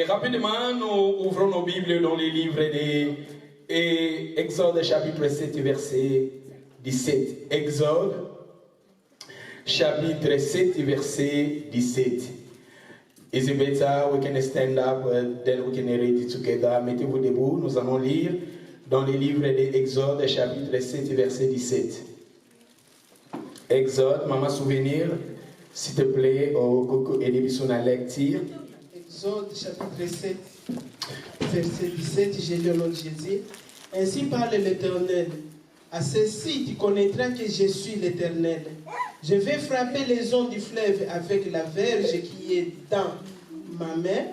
rapidement, nous ouvrons nos Bibles dans les livres Exode chapitre 7, verset 17. Exode chapitre 7, verset 17. Is it better we can stand up, then we can read it together. Mettez-vous debout, nous allons lire dans les livres d'Exode chapitre 7, verset 17. Exode, maman souvenir, s'il te plaît, au coco et des à lecture. Exode chapitre 7, verset 17, j'ai lu au nom de Jésus. Ainsi parle l'Éternel. À ceci, tu connaîtras que je suis l'Éternel. Je vais frapper les eaux du fleuve avec la verge qui est dans ma main,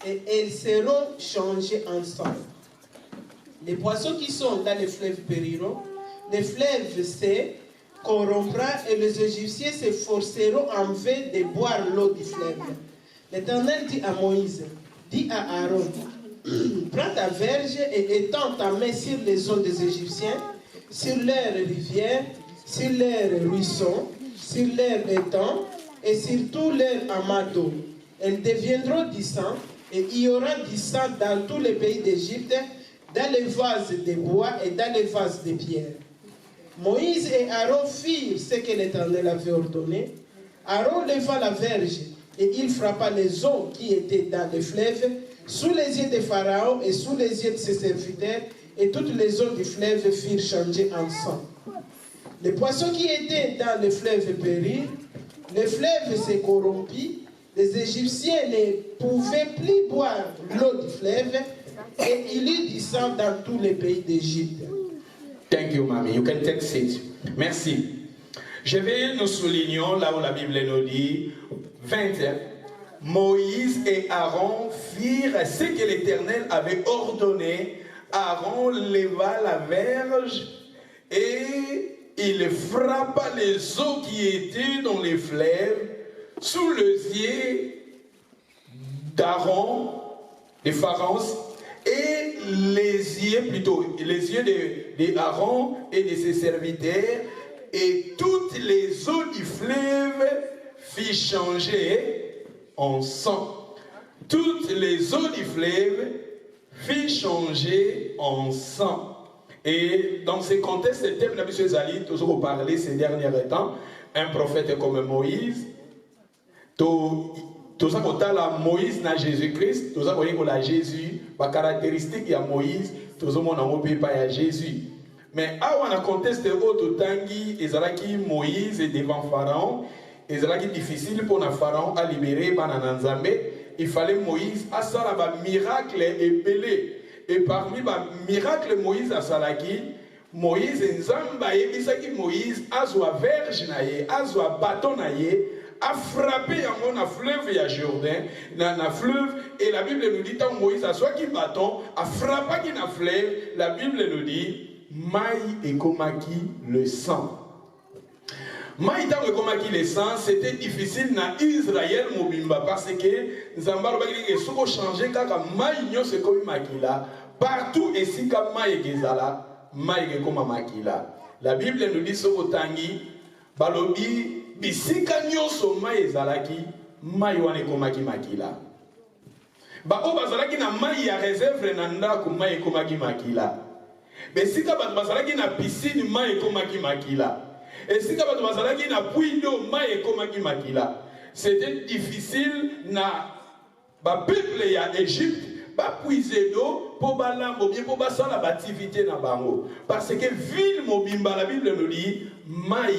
et elles seront changées en sang. Les poissons qui sont dans le fleuve périront, le fleuve se corrompra et les Égyptiens se forceront en vain de boire l'eau du fleuve. L'Éternel dit à Moïse, dit à Aaron, prends ta verge et étends ta main sur les eaux des Égyptiens, sur leurs rivières, sur leurs ruisseaux, sur leurs étangs et sur tous leurs amas d'eau. Elles deviendront du sang, et il y aura du sang dans tous les pays d'Égypte, dans les vases de bois et dans les vases de pierre. Moïse et Aaron firent ce que l'Éternel avait ordonné. Aaron leva la verge et il frappa les eaux qui étaient dans le fleuve, sous les yeux de Pharaon et sous les yeux de ses serviteurs, et toutes les eaux du fleuve furent changées en sang. Les poissons qui étaient dans le fleuve périrent, le fleuve se corrompit, les Égyptiens ne pouvaient plus boire l'eau du fleuve, et il y eut du sang dans tous les pays d'Égypte. Thank you, Mami. You can take seat. Merci. Je vais nous souligner là où la Bible nous dit 20. Moïse et Aaron firent ce que l'Éternel avait ordonné. Aaron leva la verge et il frappa les eaux qui étaient dans les fleuves sous les yeux d'Aaron, de Pharaon, et les yeux d'Aaron et de ses serviteurs, et toutes les eaux du fleuve firent changer en sang. Toutes les eaux du fleuve firent changer en sang. Et dans ce contexte, le thème de M. Zali, toujours parlé ces derniers temps, un prophète comme Moïse, tout ça qu'on a la Moïse na Jésus-Christ, tout ça qu'on a Jésus, la caractéristique de Moïse, tout ça qu'on a pas Jésus. Mais à un contexte autre tangi, ezalaki Moïse devant Pharaon, ezalaki difficile pour Pharaon à libérer Banananzambe. Il fallait Moïse à ça là miracle épelé. Et parmi les miracles Moïse a salaki, Moïse nzamba ebisaki Moïse azwa verge naye, azwa bâton naye, a frappé en fleuve ya Jourdain, na fleuve, et la Bible nous dit tant Moïse a soit qui bâton, a frappé qui na fleuve, la Bible nous dit maï et komaki le sang. Maï tant et komaki le sang, c'était difficile na Israël mobimba parce que Zambalo bagili soko changer kaka maï nyo se komi makila partout et si ka maï gezala maï ke koma makila. La Bible nous dit soko tangi balobi bisika nyoso maï ezalaki maï wane komaki makila. Ba o bazalaki na maï ya réserve na ndako maï komaki makila. Besika bato bazalaki na piscine maï komaki makila. Et si vous avez na puits d'eau, c'était difficile na ba peuple ya Égypte ba puiser d'eau pour balambo bien pour basa la activité na bango parce que ville mobimba la Bible nous dit maï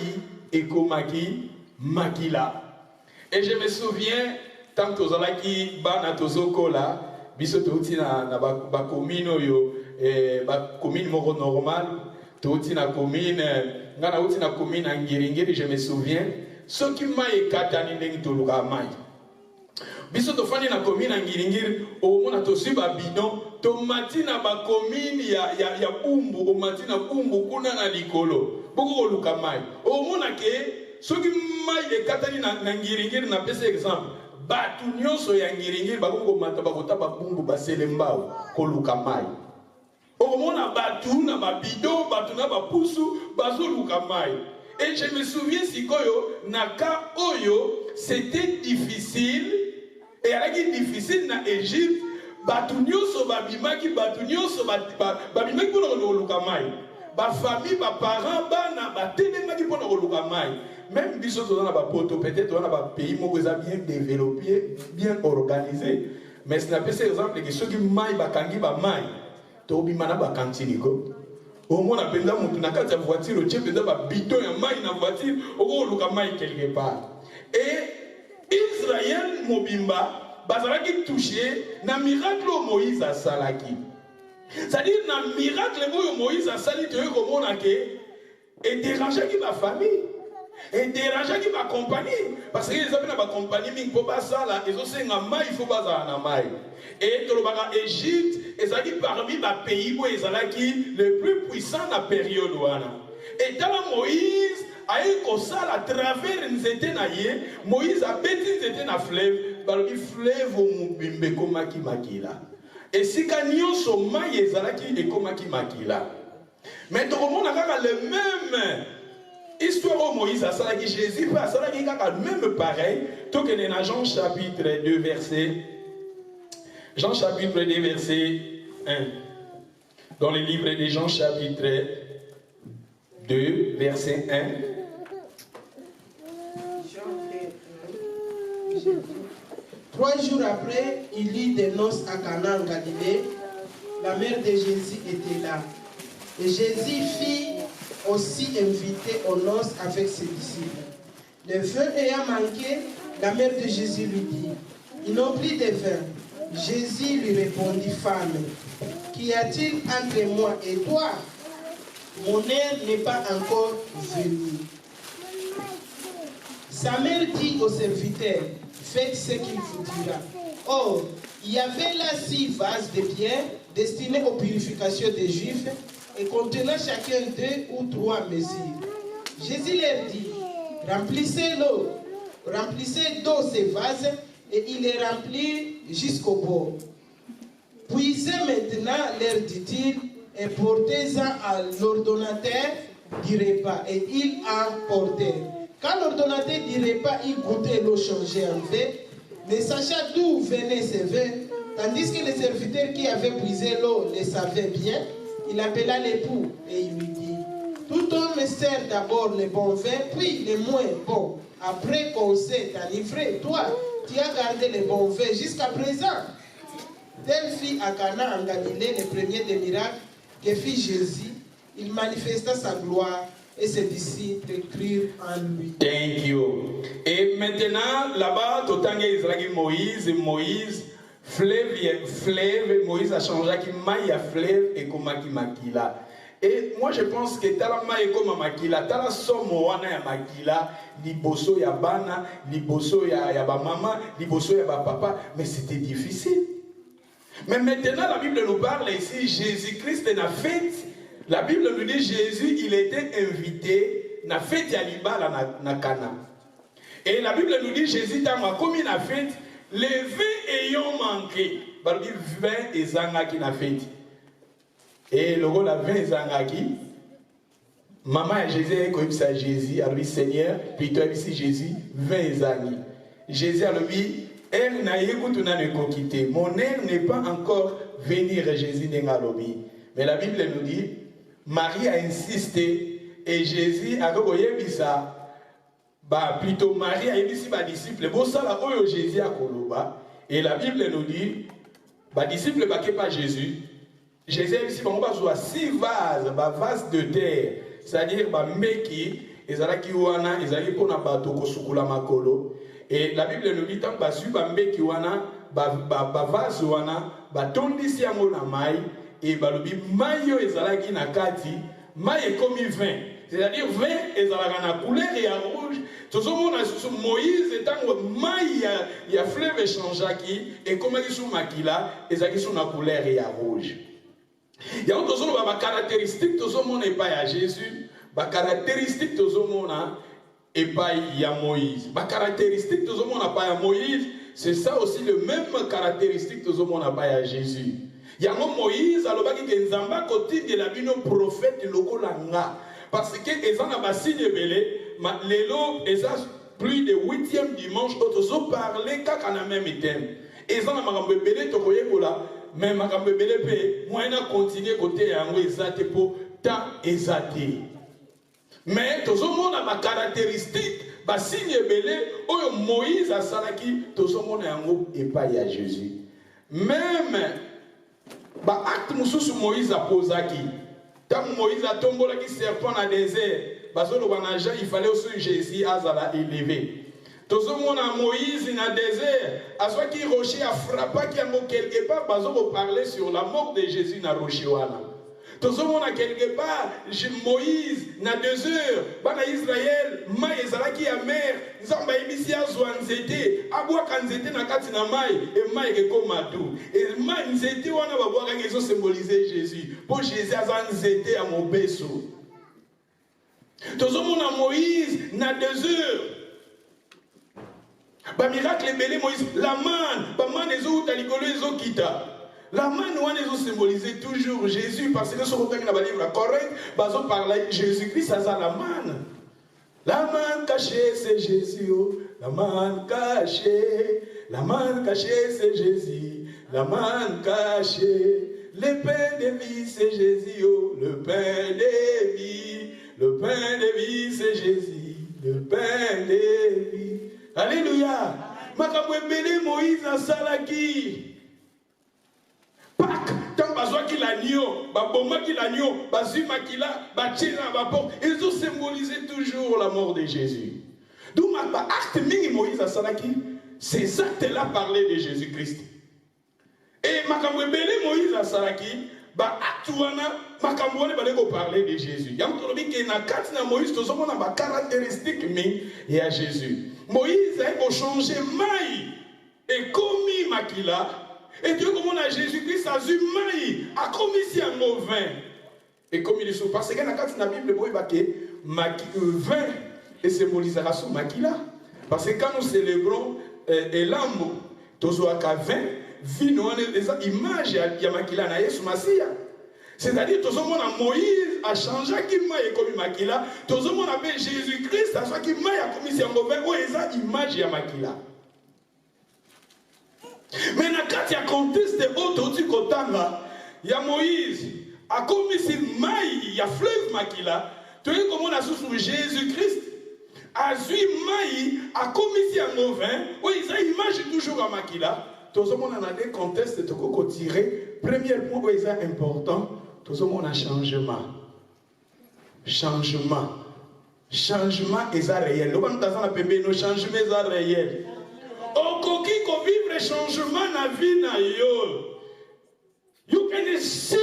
et komaki makila. Et je me souviens tant que zalaki bana tozokola biso touti na ba commune yo ba commune moko normal touti na commune ngana uti na commune Ngiringiri, je me souviens ceux qui m'a ekatani ndengi toluka mai biso to fani na commune Ngiringiri o mona to siba bidon to matina ba commune ya bumbu o matina bumbu kuna na likolo boko luka mai o mona ke ceux qui m'a ekatani na Ngiringiri na pese exemple batu nyonso ya Ngiringiri bako mata bakota ba bumbu baselembao ko luka mai. Omona batu na babido, batu na bapusu, bazo lukamai. Et je me souviens si koyo, naka oyo, c'était difficile Et il y a difficile dans l'Égypte, Batunyoso babimaki, Batunyoso babimaki pour le lukamai. Ba famille, ba parents, ba télémaki pour le lukamai. Même si on a un poto, peut-être on a un pays bien développé, bien organisé. Mais c'est un exemple que ceux qui maillent, bakangi, ba maille. Tobi mana ba kantiniko. Au moins, on a besoin de voiture, on a besoin de bidon, de voiture, on a besoin de quelque part. Et Israël, Mobimba, bazalaki touché, na miracle Moïse a salaki. C'est-à-dire, na miracle Moïse a salaki, tu veux comment on a et déranger qui ma famille. Et déranger qui ma compagnie. Parce que les hommes n'ont pas compagnie, mais il faut pas ça là. Ils ont dit il faut pas ça en maille. Et dans l'Égypte, ils ont dit parmi les pays où ils ont le plus puissant dans la période. Et dans Moïse, a eu comme ça à travers une étaient naïe, Moïse a bêti une étaient na fleuve, le fleuve au Mubimbe comme Makila. Et si Kanyon sont maïe, ils ont dit comme Makila. Mais tout le monde a le même. Histoire où Moïse a salaki Jésus a salaki même pareil tout que dans Jean chapitre 2 verset Jean chapitre 2 verset 1 dans le livre de Jean chapitre 2 verset 1 3 jours après, il eut des noces à Cana en Galilée. La mère de Jésus était là. Et Jésus fit aussi invité aux noces avec ses disciples. Le vin ayant manqué, la mère de Jésus lui dit, ils n'ont plus de vin. Jésus lui répondit, femme, qu'y a-t-il entre moi et toi? Mon heure n'est pas encore venue. Sa mère dit aux serviteurs, faites ce qu'il vous dira. Or, il y avait là 6 vases de pierre destinés aux purifications des Juifs et contenant chacun 2 ou 3 mesures. Jésus leur dit, remplissez l'eau, remplissez d'eau ces vases, et il les remplit jusqu'au bord. Puisez maintenant, leur dit-il, et portez-en à l'ordonnateur du repas. Et ils en portèrent. Quand l'ordonnateur du repas, il goûtait l'eau changée en vin, ne sachant d'où venait ce vin, tandis que les serviteurs qui avaient puisé l'eau le savaient bien, il appela l'époux et il lui dit, tout homme sert d'abord le bon vin, puis le moins bon. Après qu'on s'est enivré, toi, tu as gardé le bon vin jusqu'à présent. Tel fit à Cana en Galilée le premier des miracles que fit Jésus. Il manifesta sa gloire et ses disciples crurent en lui. Thank you. Et maintenant, là-bas, tout le temps, Israël, Moïse, fleuve, Moïse a changé qui maille à fleuve et comme makila. Et moi je pense que tala maille comme makila, tala somo wana ya makila, liboso ya bana, liboso ya ba maman, liboso ya ba papa, mais c'était difficile. Mais maintenant la Bible nous parle ici, Jésus-Christ est na fête. La Bible nous dit Jésus, il était invité na fête ya libala na Cana. Et la Bible nous dit Jésus t'a comme na fête. Les vins ayant manqué, le vin et zangaki na fête. Et le rôle la vin et zangaki, maman et Jésus comme ça Jésus, a lui Seigneur, puis toi ici Jésus, vin et zangi. Jésus a lui, elle n'a écouté ne quitté. Mon air n'est pas encore venir Jésus n'a lobby. Mais la Bible nous dit, Marie a insisté et Jésus a reconnu ça. Bah, plutôt Marie a dit si ma disciple, bon ça là où Jésus a koloba et la Bible nous dit, bah disciple bah pas Jésus. Jésus a dit si on va jouer 6 vases, bah vases de terre, c'est-à-dire bah meki, ezalaki wana, ezalaki pour na bato kosukula makolo. Et la Bible nous dit tant bah su bah meki wana, bah vase wana, bah tondisi yango na mai et bah lobi mayo ezalaki na kati, mai comme vin. C'est-à-dire vin ezalaka na couleur et à rouge. Tout le monde a Moïse étant maille il y a fleuve échangeaki et comme il sous makila ezalaki sous na couleur et à rouge. Il y a autre chose ba caractéristique tout le monde n'est pas à Jésus, ba caractéristique tout le monde est pas à Moïse. Ba caractéristique tout le monde n'a pas à Moïse, c'est ça aussi le même caractéristique tout le monde n'a pas à Jésus. Il y a Moïse alobaki ke nzamba côté de la bino prophète lokolanga. Parce que les gens ont signe belé, lelo plus de 8e dimanche, autres parler kaka na même thème. Et ça, na makambo belé to koyekola, mais makambo belé pe, moi na continuer côté yango ezate po ta ezate. Mais tout le monde a ma caractéristique, ba signe belé, oyo Moïse a salaki, tout le monde a yango et pas ya Jésus. Même ba acte mususu Moïse a posaki. Tant Moïse a tombé qui serpent dans le désert, il fallait aussi Jésus à élevé. Tout le monde a Moïse dans le désert, à ce qui rocher a frappé qui a quelque part, on parler sur la mort de Jésus dans le rocher. Tout le monde a quelque part, Moïse dans 2 heures, dans Israël, Maï qui a mer, Zamba Ebisia Zwanzete, Abwa Kanzete na Katina Maï, et Maï est comme Madou. Et Maï Nzete, on a voir qu'ils ont symbolisé Jésus. Pour Jésus, Zwanzete à mon berceau. Tout le monde a Moïse dans 2 heures. Ba miracle belé Moïse, la manne, ba man les autres, les ligolo les autres kita. La main noire les ont symbolisé toujours Jésus parce que ce qu'on a dans le livre correct, baso parler Jésus-Christ ça la main. La main cachée c'est Jésus, la main cachée c'est Jésus, la main cachée, le pain de vie c'est Jésus, le pain de vie, le pain de vie c'est Jésus, le pain de vie. Alléluia. Makambo belé Moïse a salaki. Tant bazwa ki l'agneau, baboma ki l'agneau, bazuma ki la, batira bapor, ils ont symbolisé toujours la mort de Jésus. D'où ma acte mingi Moïse a salaki, ces actes-là parlaient de Jésus-Christ. Et makambo belé Moïse a salaki, ba acte wana makambo ne baleko parler de Jésus. Yam tolobi ke na kati na Moïse to somona ba caractéristique mingi ya Jésus. Moïse a changé maï et commis makila. Et Dieu, comme on a Jésus-Christ, a eu maï, a commis si un vin. Et comme il est sous, parce que dans la Bible, le vin et symbolisera sous makila. Parce que quand nous célébrons l'âme, tous à vin, vino, les images, il y a makila na Yesu Masia. C'est-à-dire, tout le monde a Moïse a changé qui maï et commis makila. Tout le monde a Jésus-Christ, a qui maï a commis si un vin, où est la image ya makila. Mais quand il y a contexte autour kotanga, il y a Moïse, a commis si maï, il y a fleuve makila, tu vois comment on a sous Jésus-Christ, a vu maï, a commis si un vin, oui, ça image toujours à makila, tout le monde a des contextes de coco tiré, premier point où c'est important, tout le monde a changement. Changement. Changement est réel. Nous avons nos changements sont réels. Okoki ko vivre changement na vie na yo. You can see.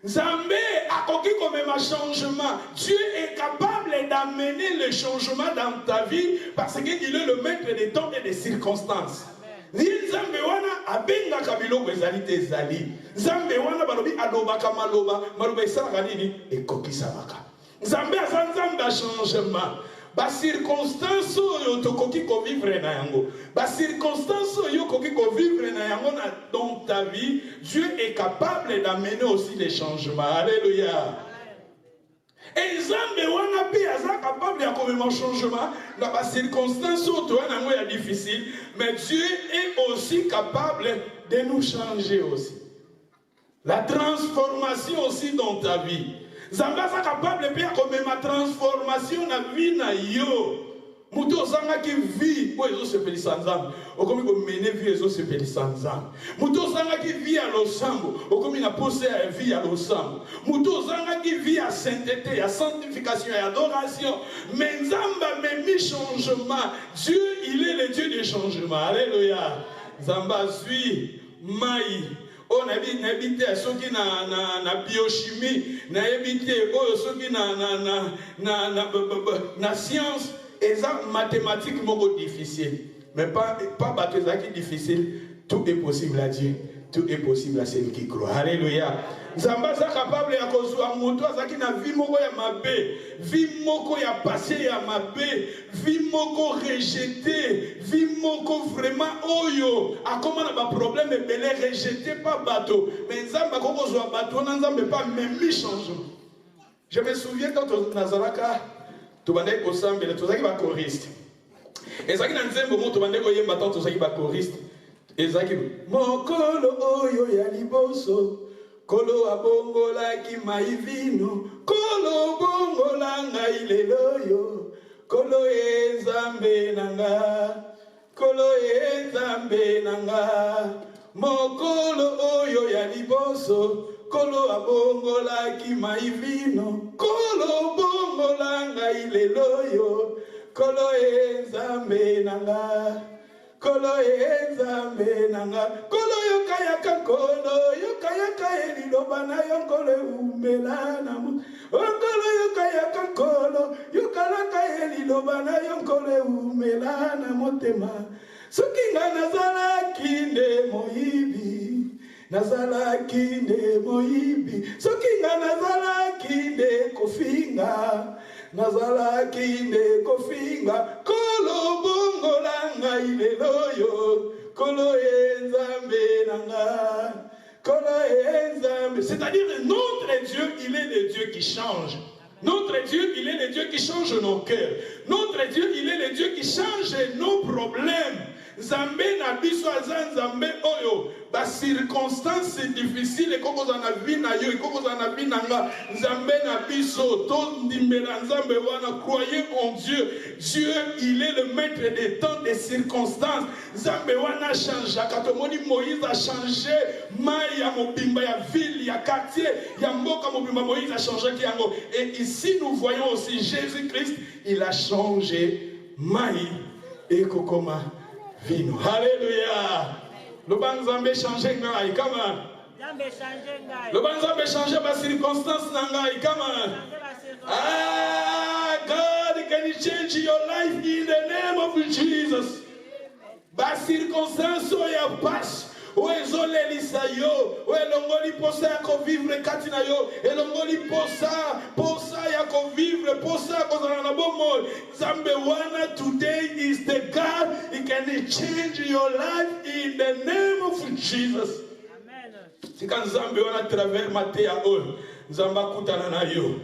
Zambé akoki ko même changement. Dieu est capable d'amener le changement dans ta vie parce qu'il est le maître des temps et des circonstances. Nzambe wana abenga kabilo kwezali te zali. Nzambe wana balobi adobaka maloba, maloba esala nini ekoki sabaka. Nzambe azanzamba changement. Ba circonstance yo tokoki ko vivre na yango. Ba circonstance yo koki ko vivre na yango dans ta vie, Dieu est capable d'amener aussi les changements. Alléluia. Et Nzambe wana pe aza capable ya komema changement dans ba circonstance to wana ngo ya difficile, mais Dieu est aussi capable de nous changer aussi. La transformation aussi dans ta vie. Nzambe est capable de faire comme ma transformation dans la vie na yo. Muto zanga ki vie, ou ezo se peli sanzam. Okomi ko mene vie ezo se peli sanzam. Muto zanga ki vie à l'osambo. Okomi na pose à vie à l'osambo. Muto zanga ki vie à sainteté, à sanctification et adoration. Mais Nzamba me mi changement. Dieu, il est le Dieu des changements. Alléluia. Nzamba suit maï. On a habité à ceux qui na biochimie, na habité oh ceux qui na science et ça mathématiques beaucoup difficile, mais pas battre qui difficile. Tout est possible à Dieu, tout est possible à celui qui croit. Alléluia. Zamba est capable de construire moto qui na vie moko ya mabe, vie moko ya passé ya mabe, vie moko rejeté, vie moko vraiment oyo. A comment na ba problème belé rejeté pas bateau, mais Zamba koko zo bateau na Zamba pas même changement. Je me souviens quand Nazaraka tobandaki kosambela tozalaki bakoriste ezalaki na nzembo mo tobandaki koyemba ntango tozalaki bakoriste ezalaki mokolo oyo ya liboso kolo abongolaki maivino kolo bongola ngai lelo yo kolo ezambe nanga kolo ezambe nanga mokolo oyo ya liboso kolo abongolaki maivino kolo bongola ngai lelo yo kolo ezambe nanga kolo ezambe nanga kolo yokayaka kolo yokayaka eliloba na yo kolo eumela na mu kolo yokayaka kolo yokalaka eliloba na yo kolo eumela na motema soki nga nazalaki nde moyibi nazalaki nde moyibi soki nga nazalaki nde kofinga nazalaki nde kofinga kolo bongola ngai lelo yo kolo ezambe nanga kolo ezambe. C'est-à-dire notre Dieu, il est le Dieu qui change. Notre Dieu, il est le Dieu qui change nos cœurs. Notre Dieu, il est le Dieu qui change nos problèmes. Zambé na biso azan Zambé oyo ba circonstances difficiles koko za na vie na yo koko za na vie na nga Zambé na biso to ndimbela Nzambe wana croyez en Dieu. Dieu il est le maître des temps des circonstances. Nzambe wana change katomoni Moïse a changé mai ya mobimba ya ville ya quartier ya mboka mobimba Moïse a changé kiango et ici nous voyons aussi Jésus-Christ il a changé mai et kokoma vino. Alléluia. Le banzambe changé ngai, come on. Le banzambe changé ma circonstance ngai, come on. Ah, God can change your life in the name of Jesus. Ba circonstance ya passe. O ezole lisayo, o elongoli posa ya ko vivre katina yo, elongoli posa ya ko vivre, posa ko zana bomo. Zambe wana today is the God, he can change your life in the name of Jesus. Amen. Sika Zambe wana travers matea o, Zamba kutana na yo.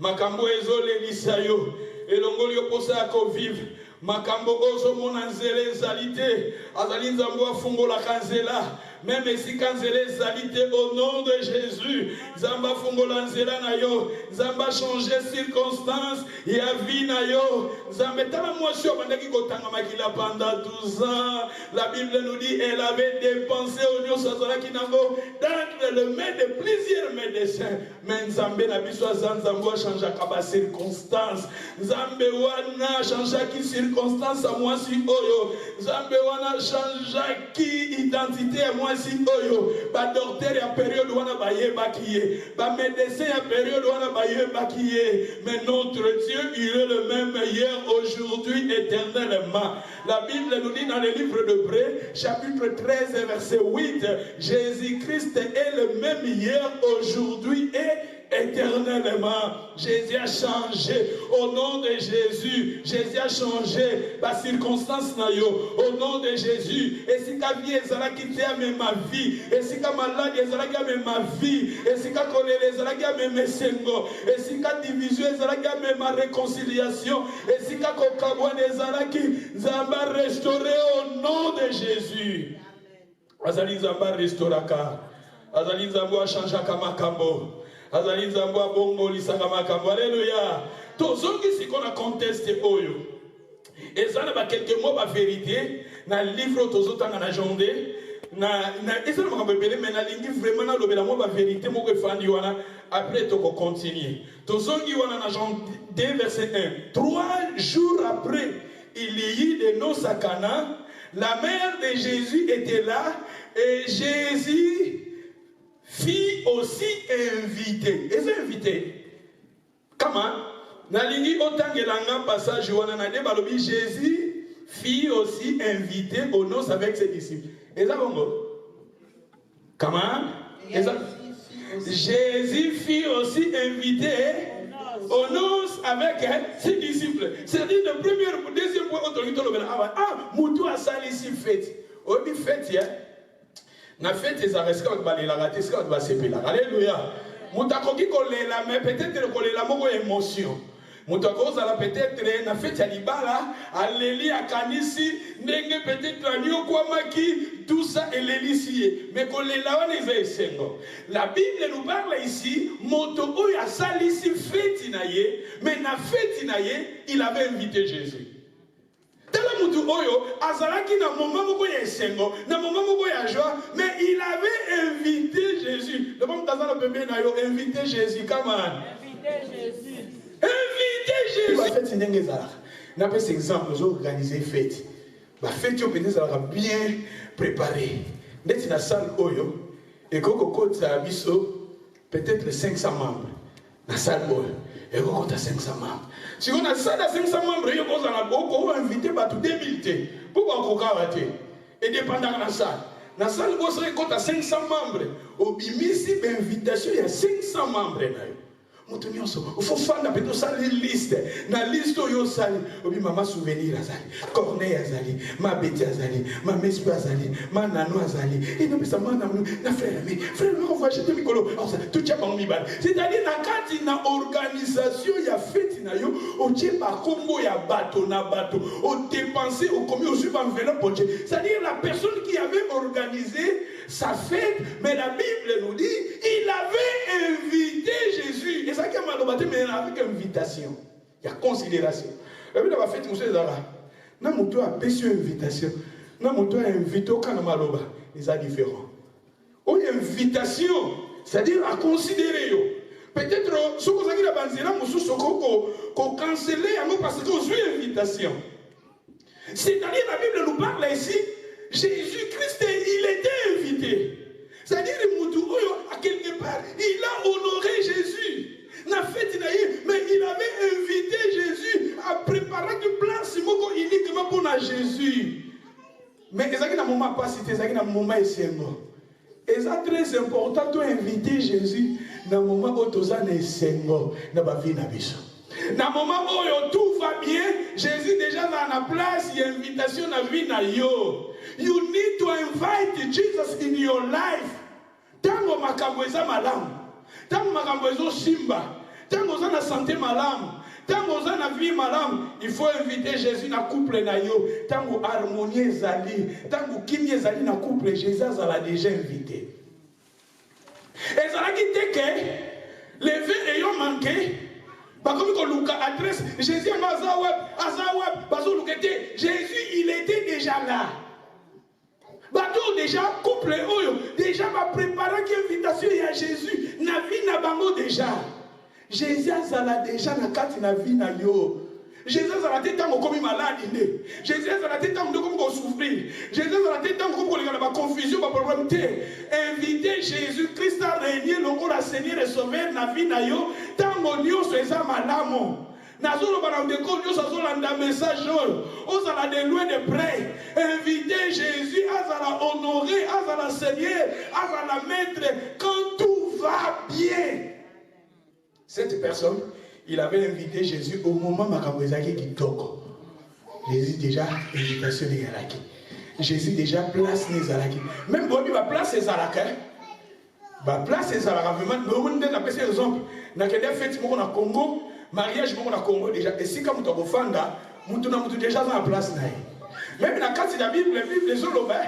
Makambo ezole lisayo, elongoli posa ya ko vivre. Makambo ozo mona nzela ezali te azali nzambo afungola kanzela même si kanzela ezali te au nom de Jésus nzamba fungola nzela na yo nzamba changer circonstance ya vie na yo nzambe tala mwasi obandaki kotanga makila pendant 12 ans la Bible nous dit elle avait dépensé au nyonso azalaki nango dans le main de plusieurs médecins mais nzambe na biso azanzambo changeaka ba circonstance nzambe wana changeaki circonstance à moi si oyo Zambe wana change qui identité à moi si oyo ba docteur ya période wana ba yebakiye ba médecin ya période wana ba yebakiye mais notre Dieu il est le même hier aujourd'hui éternellement. La Bible nous dit dans le livre d'Hébreux chapitre 13 verset 8 Jésus-Christ est le même hier aujourd'hui et éternellement. Jésus a changé au nom de Jésus. Jésus a changé la circonstance na yo au nom de Jésus. Et si ta vie est là qui t'a même ma vie, et si ta maladie est là qui a même ma vie, et si ta colère est là qui a même mes sengo, et si ta division est là qui a même ma réconciliation, et si ta kokabouane est là qui zamba restauré au nom de Jésus. Azali zamba restauraka. Azali zamba changeaka makambo. Azali zamba bongo lisaka makambo. Alléluia. Tozongi si qu'on a contesté oyo. Et ça n'a quelques mots de vérité dans le livre tozotanga na jonde na eza na makambo ebele mais na lingi vraiment na lobela mo ba vérité mo ko fandi wana après to ko continuer. Tozongi wana na jonde 2 verset 1. 3 jours après il y eut des noces à Cana. La mère de Jésus était là et Jésus fut aussi invité. Est-ce invité? Comment? Nalingi otangelanga passage wana na de balobi Jésus fut aussi invité aux noces avec ses disciples. Et ça bongo? Comment? Jésus fut aussi invité aux noces avec ses disciples. C'est-à-dire le premier, le deuxième point autorité le ah mutu a sali ici fête. Obi fête ya. Na fête les arrêts avec balela raté ce qu'on va s'épeler. Alléluia. Mutakoki kolela mais peut-être kolela moko émotion. Moutako ça peut-être na fête ya libala, aleli akanisi, ndenge peut-être anyo kwa maki, tout ça est l'élicier. Mais qu'on les lawane les esengo. La Bible nous parle ici, moto oya salisi fête naye, mais na fête naye, il avait invité Jésus. Tala mutu oyo azalaki na moment moko ya esengo, na moment moko ya joie, mais il avait invité Jésus. Le moment tazala bébé na yo invité Jésus, come on. Invité Jésus. Invité Jésus. La fête ndenge zala. Na pas cet exemple, nous organiser fête. La fête yo peut être bien préparée. Ndeti na salle oyo et koko kota biso peut-être 500 membres. Na salle oyo et koko ta 500 membres. Si on a ça dans 500 membres, on va inviter tous 2000. Pourquoi on va inviter? Et dépendant de la salle. Dans la salle, on a 500 membres. Au bimisi, l'invitation, il y a 500 membres. Il faut faire une liste. Dans la liste, il y a maman souvenir, Corneille azali, ma Betty azali, ma Mespe azali, ma Nano azali. Et nous, ça m'a frère, on va acheter Mikolo. Tout ça, c'est-à-dire, dans la organisation, il y a fait, au Tché par combo, il y a bateau, au dépensé, au commis, au subventionnement. C'est-à-dire, la personne qui avait organisé sa fête, mais la Bible nous dit, il avait invité Jésus. Et ça qui a mal au mais avec invitation. Il y a considération. La Bible a fait tout ça. Non, mon toit a péché une invitation. Non, mon toit a invité aucun maloba. Ils sont différents. Une invitation, c'est-à-dire à considérer. Peut-être, ce que vous avez dit, qu'on cancelle parce que vous avez une invitation. C'est-à-dire, la Bible nous parle ici, Jésus-Christ, il était invité. C'est-à-dire, à quelque part, il a honoré Jésus. Mais il avait invité Jésus à préparer une place uniquement pour Jésus. Mais il y a un moment pas cité, il y a un moment essengo. Et c'est très important d'inviter Jésus dans le moment où tu as essengo dans la vie. Dans le moment où tout va bien, Jésus déjà dans la place, il y a une invitation dans la vie. You need to invite Jesus in your life. Tango makambo eza malamu, tango makambo ezo simba, tango oza na santé malamu, tango oza na vie malamu, il faut inviter Jésus na couple na yo. Tango harmonie ezali, tango kimia ezali na couple, Jésus azala déjà invité. Ezalaki te ke les vins ayant manqué, comme qu'on look adresse, Jésus azaweb, Jésus il était déjà là. Bateau déjà, couple oyo, déjà va préparer une invitation à Jésus. Na vie na bango déjà. Jésus a déjà na kati na vie na yo. Jésus a été tant comme malade. Jésus a été tant comme souffrir. Jésus a été tant comme la confusion, la problème. Inviter Jésus-Christ à régner le rôle à Seigneur et Sauveur na vie na yo. Tant que nous sommes malades. Nazolo banandeko nyoso azolanda message oyo ozala de loin de près inviter Jésus azala honorer azala Seigneur azala maître quand tout va bien. Cette personne il avait invité Jésus au moment makambo ezaki kitoko. Jésus déjà invitation de Galaki. Jésus déjà place les alaki. Même bobi ba place les alaka. Ba place les alaka vraiment no monde na pese exemple na kende fête moko na Congo. Mariage bon na Congo déjà et si comme tu refanda mutu na mutu déjà dans la place naï même dans carte de la Bible les oloba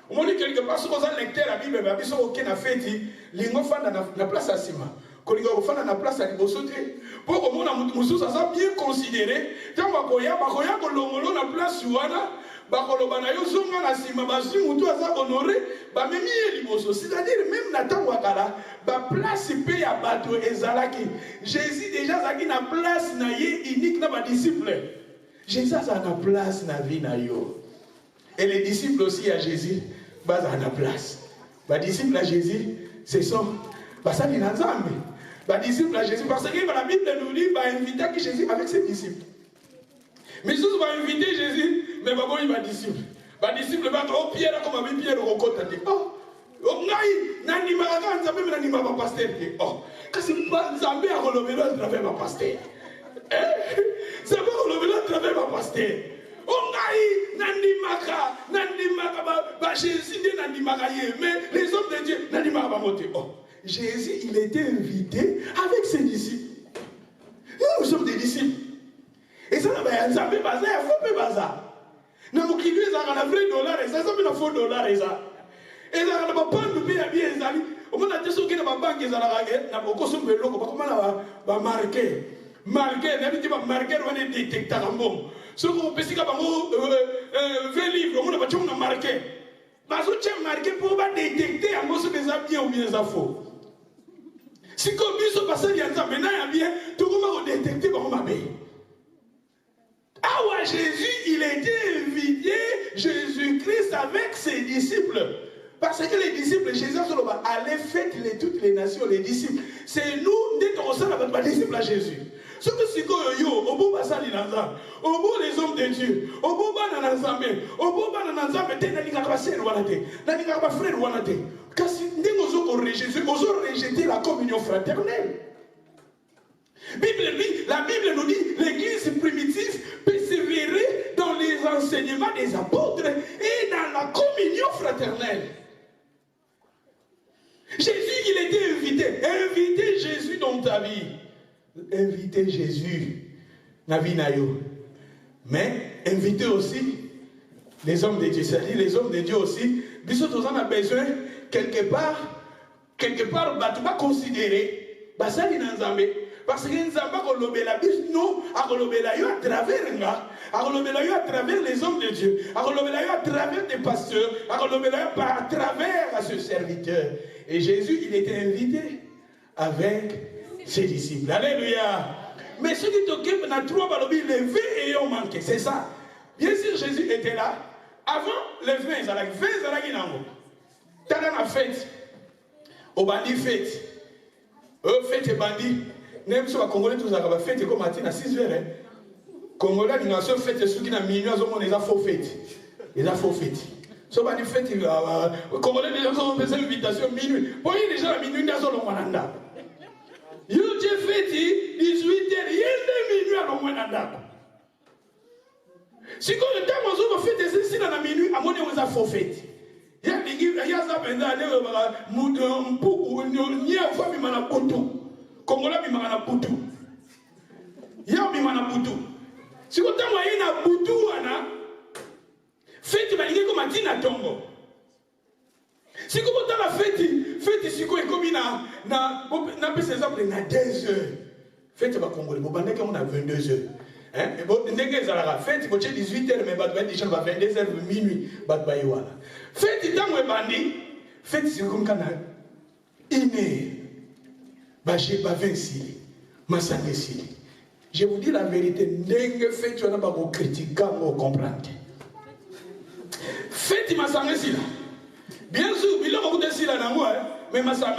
on dit quelque part ce qu'on a lecteur la Bible ba biso OK na fête lingo fanda na place asima ko lingo fanda na place ali bosote pour que mon mutu musu ça bien considéré tant ba koya ko longolo na place wana ba koloba na yo zonga na sima ba si mutu aza honoré ba memi liboso c'est-à-dire même na tango akala ba place pe ya bato ezalaki Jésus déjà zaki na place na ye unique na ba disciples Jésus a na place na vie na yo et les disciples aussi à Jésus ba na place ba disciples à Jésus ce sont ba sali na Nzambe ba disciples à Jésus parce que la Bible nous dit ba inviter Jésus avec ses disciples. Mais Jésus va inviter Jésus, mais il va disciple. Va disciple va trop Pierre comme avec Pierre au côté. Oh, ngai nani maraga nzambe nani mama pasteur. Oh, kasi nzambe a relevé à travers ma pasteur. Ça va relever à travers ma pasteur. Oh ngai nani maka ba Jésus nani maka mais les hommes de Dieu nani maka monter. Oh, Jésus il était invité avec ses disciples. Nous sommes des disciples. Et ça, il y a un faux bazar. Na mokili ezaka na vrai dollar eza ça na faux dollar eza ezaka na bapandu pe ya bien ezali omona te soki na babanke ezalaka ke na bokosomba eloko bakomana bamarke na biti bamarke wana edetektaka mbongo soki opesika bango 20 livres omona batyango na marke bazotya marke mpo badetekte yango soki eza bien ou bien eza faux siko biso basali ya nzambe na ya bien tokoma kodetekte bango mabe. Ah ouais, Jésus, il était invité, Jésus-Christ avec ses disciples. Parce que les disciples, Jésus allait fêter toutes les nations, les disciples. C'est nous, dès qu'on sent les disciples à Jésus. Ce que c'est que yo, au bout basali nanzam, au bout les hommes de Dieu, au bout bananazame, au bout bananazame, t'es n'alika pas frère wanate, n'alika pas frère wanate. Car si nous avons rejeté la communion fraternelle. La Bible nous dit l'église primitive persévérait dans les enseignements des apôtres et dans la communion fraternelle. Jésus, il était invité. Invitez Jésus dans ta vie. Invitez Jésus dans la vie. Mais invitez aussi les hommes de Dieu. C'est-à-dire les hommes de Dieu aussi. Bisous, on a besoin quelque part, tu vas considérer, parce que nous avons kolobela bisno akolobela yo à travers nga akolobela yo à travers les hommes de Dieu akolobela yo à travers des pasteurs akolobela yo à travers ce serviteur. Et Jésus, il était invité avec ses disciples. Alléluia. Mais ceux qui t'occupent na trois balobi les vins ayant manqué, c'est ça. Bien sûr, Jésus était là avant les vins zalaki nango tala na fête au bandi fête fête et bandi. Même si les Congolais tous ont fait comme matin à 6 heures. Congolais, ils ont fait ce qui n'a minuit, ils ont faux fête. Ils ont faux fête. Si on a fait, les Congolais ont fait une invitation minuit. Pour les gens à minuit, ils ont l'Omwananda. Ils ont fait 18 heures, il y a minuit à l'Omwananda. Si quand le temps où on fait des essais dans la minuit, à mon ils ont faux fête. Il y a des gens qui ont fait Congolais bimaka na butu. Ya bimaka na butu. Si ko tango na butu wana fête balingi ko matina tongo. Si ko bota la fête siko ekomi na pesa exemple na 2 heures. Fête ba Congolais bo bandeke on a 22 heures. Hein? Et bon ndenge ezalaka fête ko 18 heures mais ba déjà ba 22 heures minuit ba ba yiwana. Fête tango e bandi fête siko kana 1 heure. Je vous dis la vérité, n'engue fait tu n'as pas critiquer ou comprendre. Faites ma sangue. Bien sûr, il a beaucoup de sila na moi, mais ma sangue.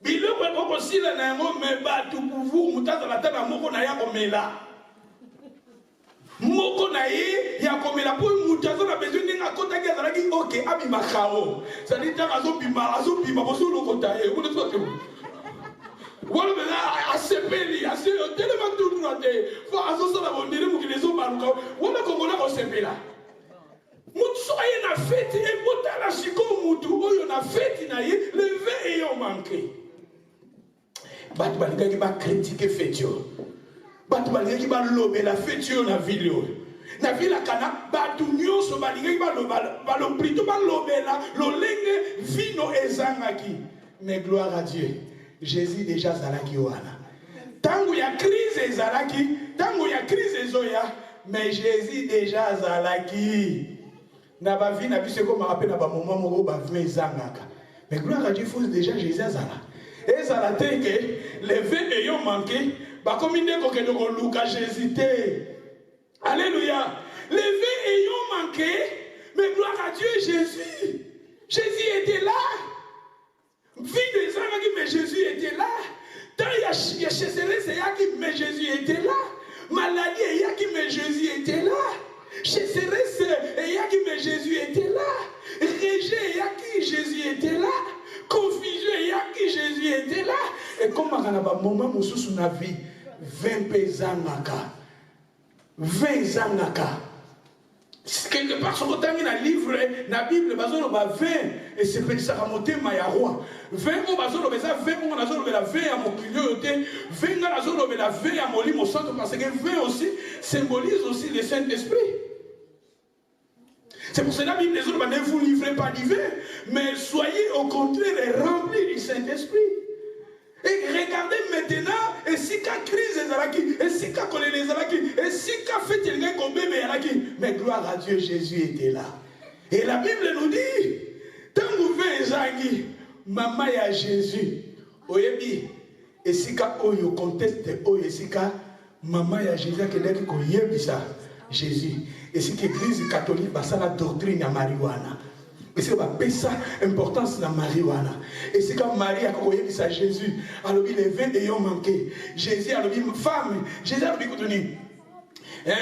Il a beaucoup de sila na moi, mais pas tout pour vous. Mutaza la tana moko na ya komela. Moko na ye ya komela pour mutaza na besoin d'inga kota ki azalaki ok abi makao. Ça dit ta azobima boso lo kota ye. Vous ne savez pas. Voilà maintenant à sepeli à ce tellement tout droité faut assocer la bonne dire que les hommes baluka voilà Congolais au sepela mutu soye na fête et botala siko mutu oyo na fête na ye le vin ayant manqué bat balika ki ba critiquer fête yo bat balika ki ba lobe la fête yo na ville yo na ville kana batu nyonso balika ki ba loba plutôt ba lobela lolenge vino ezangaki. Mais gloire à Dieu, Jésus déjà zalaki wana. Tango ya crise ezalaki, tango ya crise ezoya, mais Jésus déjà zalaki. Na ba vie na biso ko ma rappelle na ba moment moko ba vin ezangaka. Mais gloire à Dieu, faut déjà Jésus zala. Et zalate que les vins ayant manqué, ba comme inde ko kendo ko luka Jésus te. Alléluia. Les vins ayant manqué, mais gloire à Dieu, Jésus. Jésus était là. Vie des gens, mais Jésus était là. Tant il y a sécheresse, mais Jésus était là. Maladie, mais Jésus était là. Sécheresse, mais Jésus était là. Rejet, Jésus était là. Confusion, Jésus était là. Et comme on a un moment où sous la vie, 20 pesants, 20 ans, Quelque part, sur le temps, il a livre, la Bible, il va 20, et c'est pour ça qu'il y a roi. 20, on va dire, 20, on va dire, 20 à mon client, 20, on va dire, 20 à mon lit, mon centre, parce que 20 aussi symbolise aussi le Saint-Esprit. C'est pour cela que la Bible dit, ne vous livrez pas du vin, mais soyez au contraire remplis du Saint-Esprit. Et regardez maintenant, et si la crise est là, et si la colère est là, et si la fête est là, mais gloire à Dieu, Jésus était là. Et la Bible nous dit, tant que vous venez, maman ya Jésus, oyebi, et si ka oyo conteste oyo, et si ka maman ya Jésus, qui est ça, Jésus, et si l'église catholique, ça la doctrine ya marijuana. Et c'est ça importance de la marijuana. Et c'est quand Marie a croyé ça Jésus, alors les vins ayant manqué. Jésus a dit, femme, Jésus a dit, écoutez,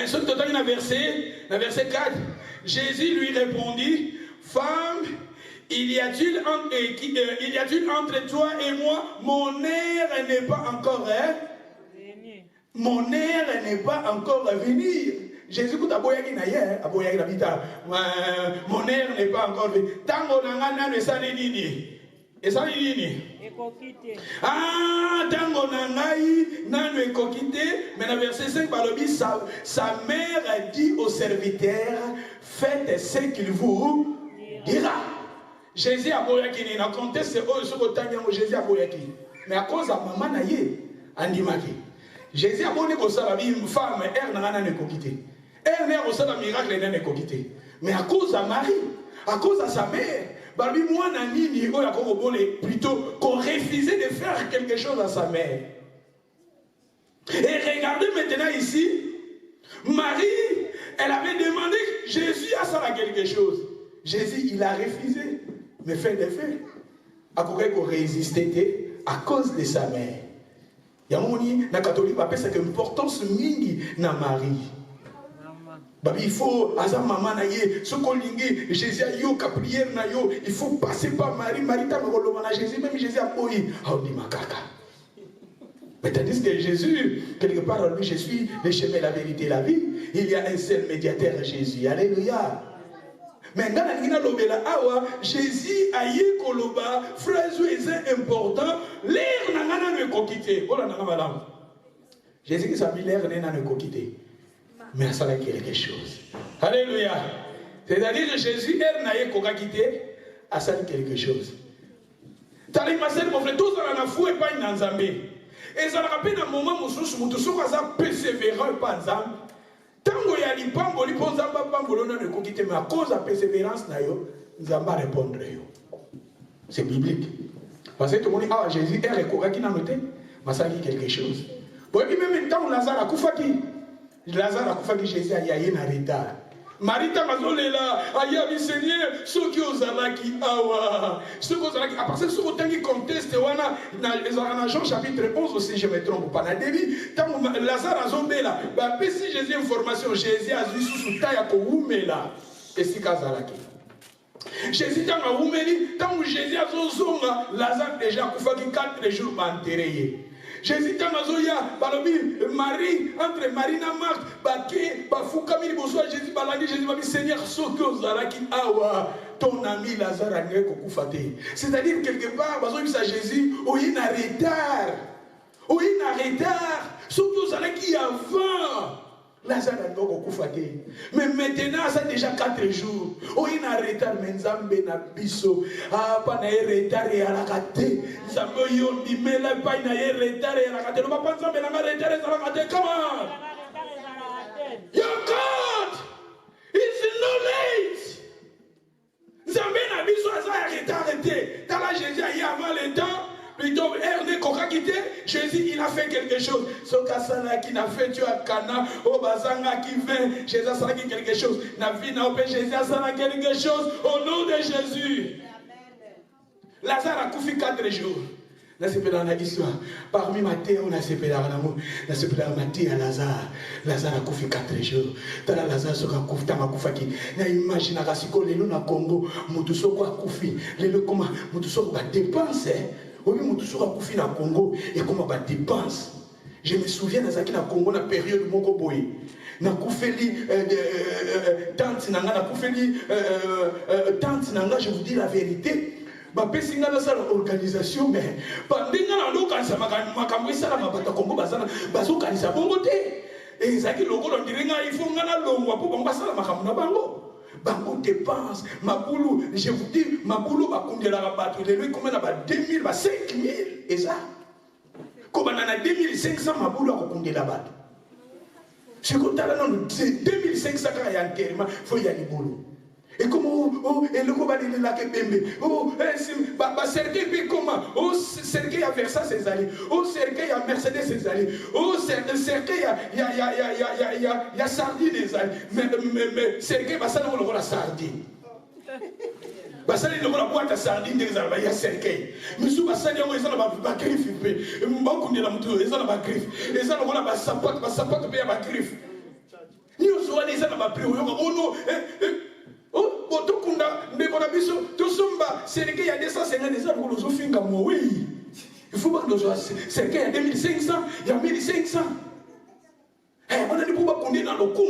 ce que tu as dans verset 4, Jésus lui répondit, femme, il y a-t-il entre toi et moi, mon heure n'est pas encore venu. Jésus dit, mon air n'est pas encore venu. Tango nanga ne sali nini. Et ça nini. Ah, tango nangai nanu ekokite. Mais dans verset 5, sa mère a dit au serviteur, faites ce qu'il vous dira. Jésus a boyaki. Dans le contexte, c'est Jésus a boyaki. Mais à cause de maman naye, andimaki. Jésus a boyaki pour ça, une femme, elle n'a pas kokite. Elle n'est pas un miracle, elle n'est pas quitté. Mais à cause de Marie, à cause de sa mère, moi, plutôt qu'on refusait de faire quelque chose à sa mère. Et regardez maintenant ici, Marie, elle avait demandé Jésus à ça quelque chose. Jésus, il a refusé. Mais fait des faits. À quoi qu'on résistait à cause de sa mère. Il y a un moment, les catholiques appellent cette importance mingi na Marie. Il faut, à sa maman, ce qu'on dit, Jésus a eu la prière, il faut passer par Marie. Marie t'a dit, Jésus, même Jésus a dit, oh, dit ma caca. Mais tandis que Jésus, quelque part, lui, je suis le chemin, la vérité, la vie. Il y a un seul médiateur, Jésus. Alléluia. Maintenant, Jésus a eu koloba, phrase important, l'air n'a pas quitté. Jésus qui s'appelle l'air n'a pas quitté. Mais ça a quelque chose. Alléluia. C'est-à-dire que Jésus, elle n'a pas quitté, a ça quelque chose. Tali masel mon frère, tous en a fou et pas une enzambé. Et ça rappelle un moment où tout ça persévérant et pas ensemble. Tant qu'il y a des pambos, les ponzamba pambolo n'a pas quitté, mais à cause de la persévérance, nous allons répondre. C'est biblique. Parce que tout le monde dit, ah Jésus, elle est correcte, qui n'a noté, mais ça dit quelque chose. Bon, et puis même temps, Lazare a koufaki. Lazare a koufaki, Jésus a yé na retard. Marita mazolela, aya Seigneur, ceux qui osent qui awa, ceux qui osent qui, à partir de ce côté qui conteste, dans Jean chapitre 11 aussi, je me trompe pas, dans début, tant Lazare a zombé là, bah, si Jésus information, Jésus a dit sous taille à Kououmé là, et si Kazalaki. Jésus a dit, tant que Jésus a zombé, Lazare déjà koufaki 4 jours pour enterrer. Jésus Tamazoya, Marie, entre Marie et Marthe, Baké, Bafoukami, bonsoir, Jésus Baladi, Jésus Babi, Seigneur, Sokyo Zalaki, Awa, ton ami Lazare a gagné Kokoufate. C'est-à-dire, quelque part, Bazoya, Jésus, où il y a retard. Où il y a retard. Sokyo Zalaki avant. Lazare a gagné Kokoufate. Mais maintenant, ça déjà 4 jours. Où il y a retard, mais Nzambe na biso. Ah, pas na retard et à la gâté. Nzambe yondi, mais là, pas na retard et à la gâté. Le papa Nzambe na retard et à la gâté. Comment? Your God is no late. Nzambe na biso a retard arrêté. Dans la Jésus a eu avant le temps. Plutôt, Erne Kokakite, Jésus, il a fait quelque chose. Sokasana qui n'a fait, tu as Kana, Obazanga qui vient, Jésus a fait quelque chose. Navina Ope, Jésus a fait quelque chose. Au nom de Jésus. Lazare a couffé 4 jours. Là, c'est dans l'histoire. Parmi Matthieu, on a séparé l'amour. Là, c'est dans Matthieu à Lazare. Lazare a couffé 4 jours. Dans la Lazare, ce qu'on couffé, t'as couffé. N'a imagine à Rasiko, les loups na Congo, Moutousso quoi couffé. Les loups comment, Moutousso va dépenser. Oui, mais tout sera couffé dans le Congo et comment on dépense. Je me souviens dans la Congo, dans la période de Mokoboy. nakufeli tante nanga nakufeli tante nanga, je vous dis la vérité. Bapesi nga na sala organisation mais pandinga na ndo kanisa makambo esala mabata Kongo bazana bazo kanisa bongo te. Ezaki lokolo ndirenga il faut nga na longwa po bango basala makambo na bango. Bango dépense makulu, je vous dis makulu bakundela bato lelo combien na ba 2000 ba 5000 et ça. Comme on a 2500 makulu akundela bato. C'est comme ça, 2500 quand il y a un terme, il faut y aller boulot. Et comment, et le combat de la Kébembe, Sergei, comment, Sergei a Versa ses alliés, Sergei a Mercedes ses alliés, Sergei il y a Sardine les alliés, mais Sergei va s'en avoir la sardine. Basali le la boîte à sardines des alliés, il y a Sergei. Mais sous Basali, ils ont la griffe, ils ont la griffe, ils ont la sapate, ils ont la griffe. Nous sommes les gens qui ont pris, oh non, oh, Botokunda, Nekonabiso, Tosumba, Sergei, il y a 250 des ans, nous offrons comme oui. Il faut pas que nous soyons. Sergei, il y a 2500, il y a 1500. On a des pouvoirs qu'on est dans le coup.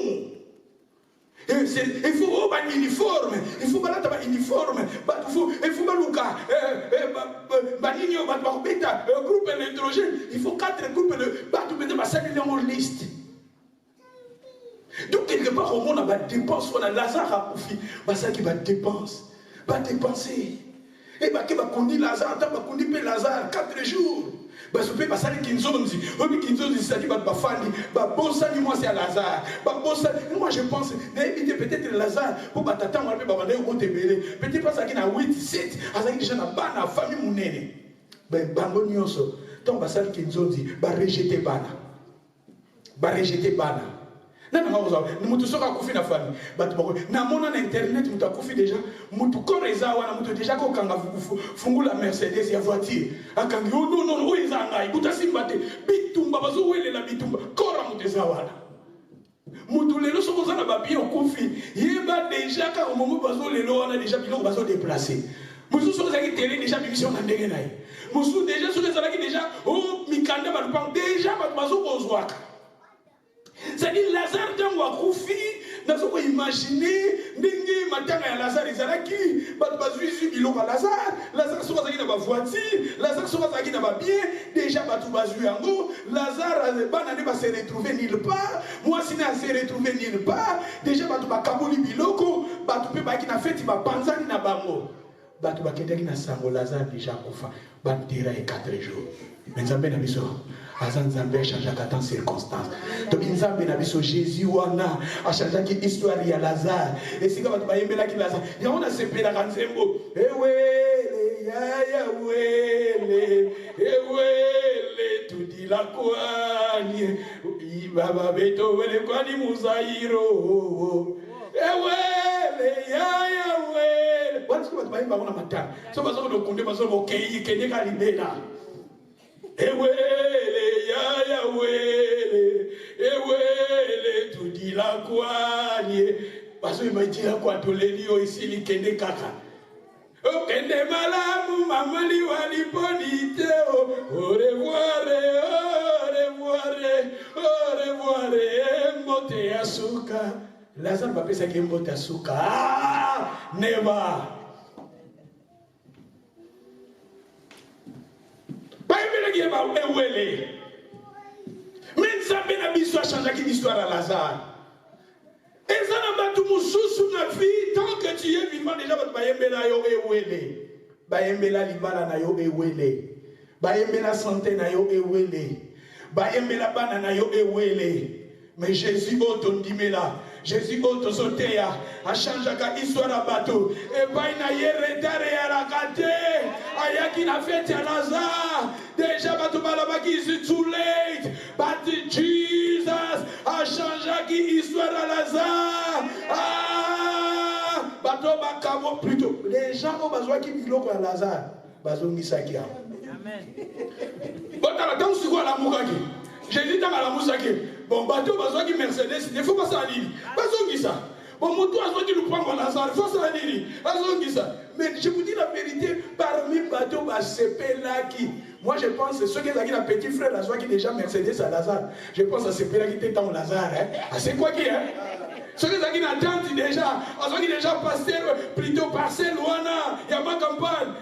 Il faut un uniforme, il faut un uniforme, il faut un groupe électrogène, il faut 4 groupes de en liste. Donc quelque part au monde on a dépense, on a Lazare à profit, ça qui va dépense, va dépenser. Et bah qui va conduire Lazare, va conduire Lazare 4 jours. Bah ce peut passer les Kinzonzi, ça dit bah fandi, bah bon ça du moi c'est à Lazare, bah bon ça, moi je pense, d'éviter peut-être Lazare pour bah t'attendre un peu bah on te belé, peut-être pas ça qui n'a 8, 7, à ça qui déjà n'a pas la famille mon nene. Ben bango nyonso, tant bah ça les Kinzonzi, bah rejeter bana, bah rejeter bana. Non, nous sommes à Koufi na famille. Na mon internet, nous avons déjà. Nous avons déjà fungu la Mercedes ya voiture. Akangi non non oui zangai. Butasimbate bitumba bazo wele la bitumba. Kora mutezawana. Mutu lelo soko zana ba bien Koufi. Yeba déjà ka au moment bazo lelo on a déjà biloko bazo déplacer. Musu soko zaki télé déjà mission na ndenge nayi. Musu déjà soko zaki déjà oh mikanda ba lupang déjà bazo kozwaka. C'est-à-dire Lazare dans Wakoufi, nous avons imaginé Ningi Matanga et Lazare, ils allaient qui Batubazu, ils ont Lazare, Lazare soit dans ma voiture, Lazare soit dans ma bien, déjà Batubazu en haut, Lazare va se retrouver nulle part, moi si n'a se retrouver nulle part, déjà Batuba Kabuli Biloko, Batupé Bakina fait, il va penser à Bango. Batuba Kedeki na Sango, Lazare déjà Koufa, Batira et 4 jours. Mais Nzambe na biso, Azan Nzambe a changé à 4 circonstances. Donc Nzambe na biso Jésus wana a changé qui histoire ya Lazare. Et si quand tu vas yembela ki Lazare, ya on a sepé la kanzembo. Ewele ya wele, ewele tu di la kwani, ibaba beto wele kwani muzairo. Ewele ya wele. What's what by ba ona mata. So bazo do kunde bazo bo kei kenye ka libela. Ewele ya wele, ewele tu di la kwani. Bazo imagine kwa tolelio ici li kende kaka. O kende malamu mamali waliponi teo. Au revoir, au revoir, au revoir, mbote asuka. Lazare va penser qu'il mbote asuka. Ah, never. Mais Nzambe na biso a changé l'histoire à Lazare. Et ça n'a pas tout sous la vie tant que tu es vivant déjà votre bayembela yo ewele. Bayembela libala na yo ewele. Bayembela santé na yo ewele. Bayembela bana na yo ewele. Mais Jésus otondimela. Jésus otosoteya a changé l'histoire à bateau. Et baina yeretare ya la kate. Ayaki na fête à Lazare. Déjà bateau balabaki is too late. But Jesus a changé l'histoire à Lazare. Ah, bateau bakamo plutôt. Les gens ont besoin qui biloko à Lazare. Bazongi sakia. Amen. Bon, t'as la danse quoi la moukaki. Jésus dans la mousaki. Bon, bateau, besoin qui Mercedes, il ne faut pas ça à l'île. Bazongi ça. Bon, mon toit, qui nous prend Lazare, il faut ça dire. Mais je vous dis la vérité, parmi bateaux, c'est là qui. Moi, je pense que ceux qui ont un petit frère, là, qui est déjà Mercedes à Lazare. Je pense à ce là qui était dans Lazare. C'est quoi qui est? Ceux qui ont une tante déjà, ceux qui déjà pasteur, plutôt parcelle, Wana, il y a ma campagne.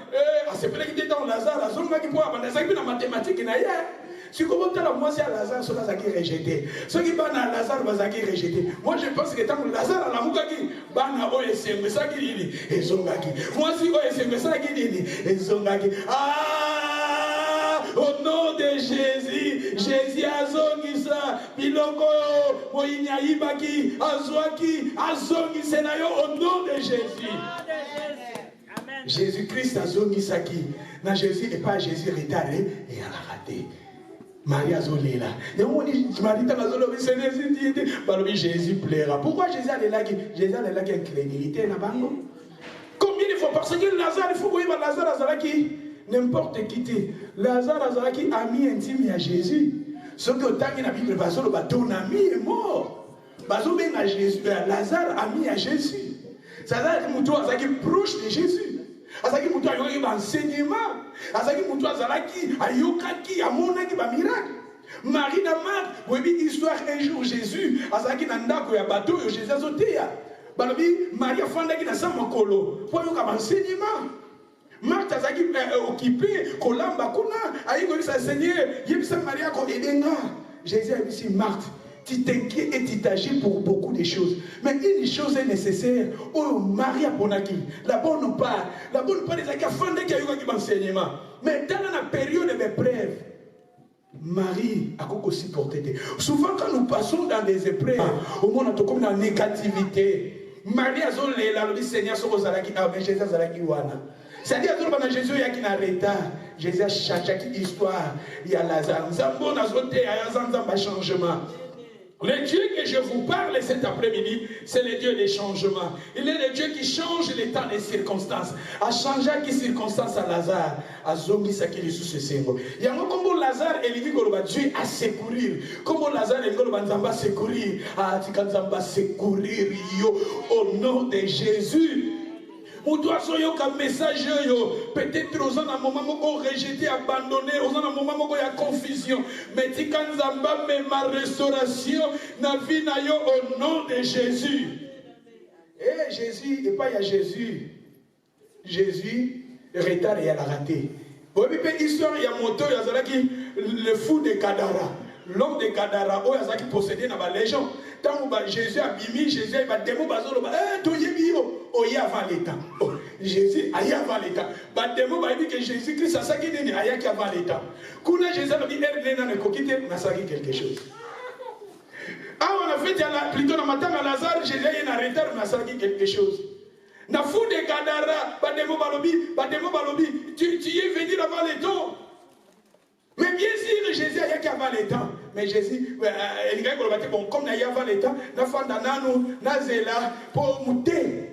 C'est là qui était dans Lazare, ceux qui ont une mathématique, il y a. Si vous avez moi, c'est à Lazare, ceux qui ont rejeté. Ceux qui ont Lazare, ils ont rejeté. Moi, je pense que tant Lazare, la Moukaki, Bana OSM, ça qui dit, et Zongaki. Moi, si OSM, ça qui dit, et Zongaki. Ah, au nom de Jésus, Jésus a Zongisa, Biloko, Moïnia Ibaki, Azwaki, Azongi Senayo, au nom de Jésus. Jésus-Christ a Zongisaki. Non, Jésus n'est pas Jésus retardé et à la raté. Marie Azolela. Et on dit, Marie Jésus plaira. Pourquoi Jésus a là Jésus a là qui a une crédibilité là-bas? Combien il faut? Parce que Lazare, il faut voir Lazare Azalaki, n'importe qui. Lazare Azalaki, ami intime à Jésus. Ce que tant qu'il a vu le bateau, ton ami est mort. Bateau bien à Jésus, Lazare ami à Jésus. Ça veut dire que Moutou Azalaki proche de Jésus. Azalaki Moutou Azalaki enseignement. Azalaki Moutou Azalaki ayokaki amonaki ba miracle. Marie Damar, vous avez histoire un jour Jésus, Azalaki Nandako ya bateau yo Jésus azoteya. Balobi Marie afandaki na sama kolo. Pour yoka enseignement. Marthe Azalaki occupé kolamba kuna ayiko sa Seigneur, yebisa Maria ko edenga. Jésus a dit Marthe, tu t'inquiètes et tu t'agis pour beaucoup de choses. Mais une chose est nécessaire. Oh, Marie Bonaki, la bonne part des acafandés qui a eu un enseignement. Mais dans la période de épreuves, Marie a aussi porté. Souvent, quand nous passons dans des épreuves, au monde, on comme dans la négativité. Marie a dit, le Seigneur, mais Jésus a dit, c'est-à-dire que Jésus il y a qui n'arrête Jésus a chaque histoire. Il y a Lazare. Zambo n'a zoté, il y a un changement. Le Dieu que je vous parle cet après-midi, c'est le Dieu des changements. Il est le Dieu qui change les temps et les circonstances. A changé qui circonstances à Lazare, à Zongi Sakili sous ce symbole. Il y a un comme Lazare et lui Dieu à secourir. Comme Lazare et Nzamba secourir. Ah, Tikanzamba secourir au nom de Jésus. On doit soyons comme message, peut-être aux un moment où rejeté, abandonné, aux un moment où il y a confusion. Mais Tikanzamba, mais ma restauration, n'a vu au nom de Jésus. Et Jésus, et pas il y a Jésus. Jésus, retard et il y a la raté. Vous voyez, l'histoire, il y a moto, il y a le fou de Gadara. L'homme de Gadara, il y a qui possédait dans la légion. Tant que Jésus a bimi, Jésus a démon, il y a avant l'état. Jésus a y avant l'état. Démon a dit que Jésus-Christ a saki qui a y avant l'état. Quand Jésus a dit on a saki quelque chose. Ah, on a fait plutôt dans matin à Lazare, Jésus a arrêté, on a saki quelque chose. Na fou de Gadara, démon balobi, tu es venu avant les temps. Mais bien sûr, Jésus a y avant les temps. Mais Jésus, bon, comme il y a avant les temps, na fanda nanu, na zela, pour monter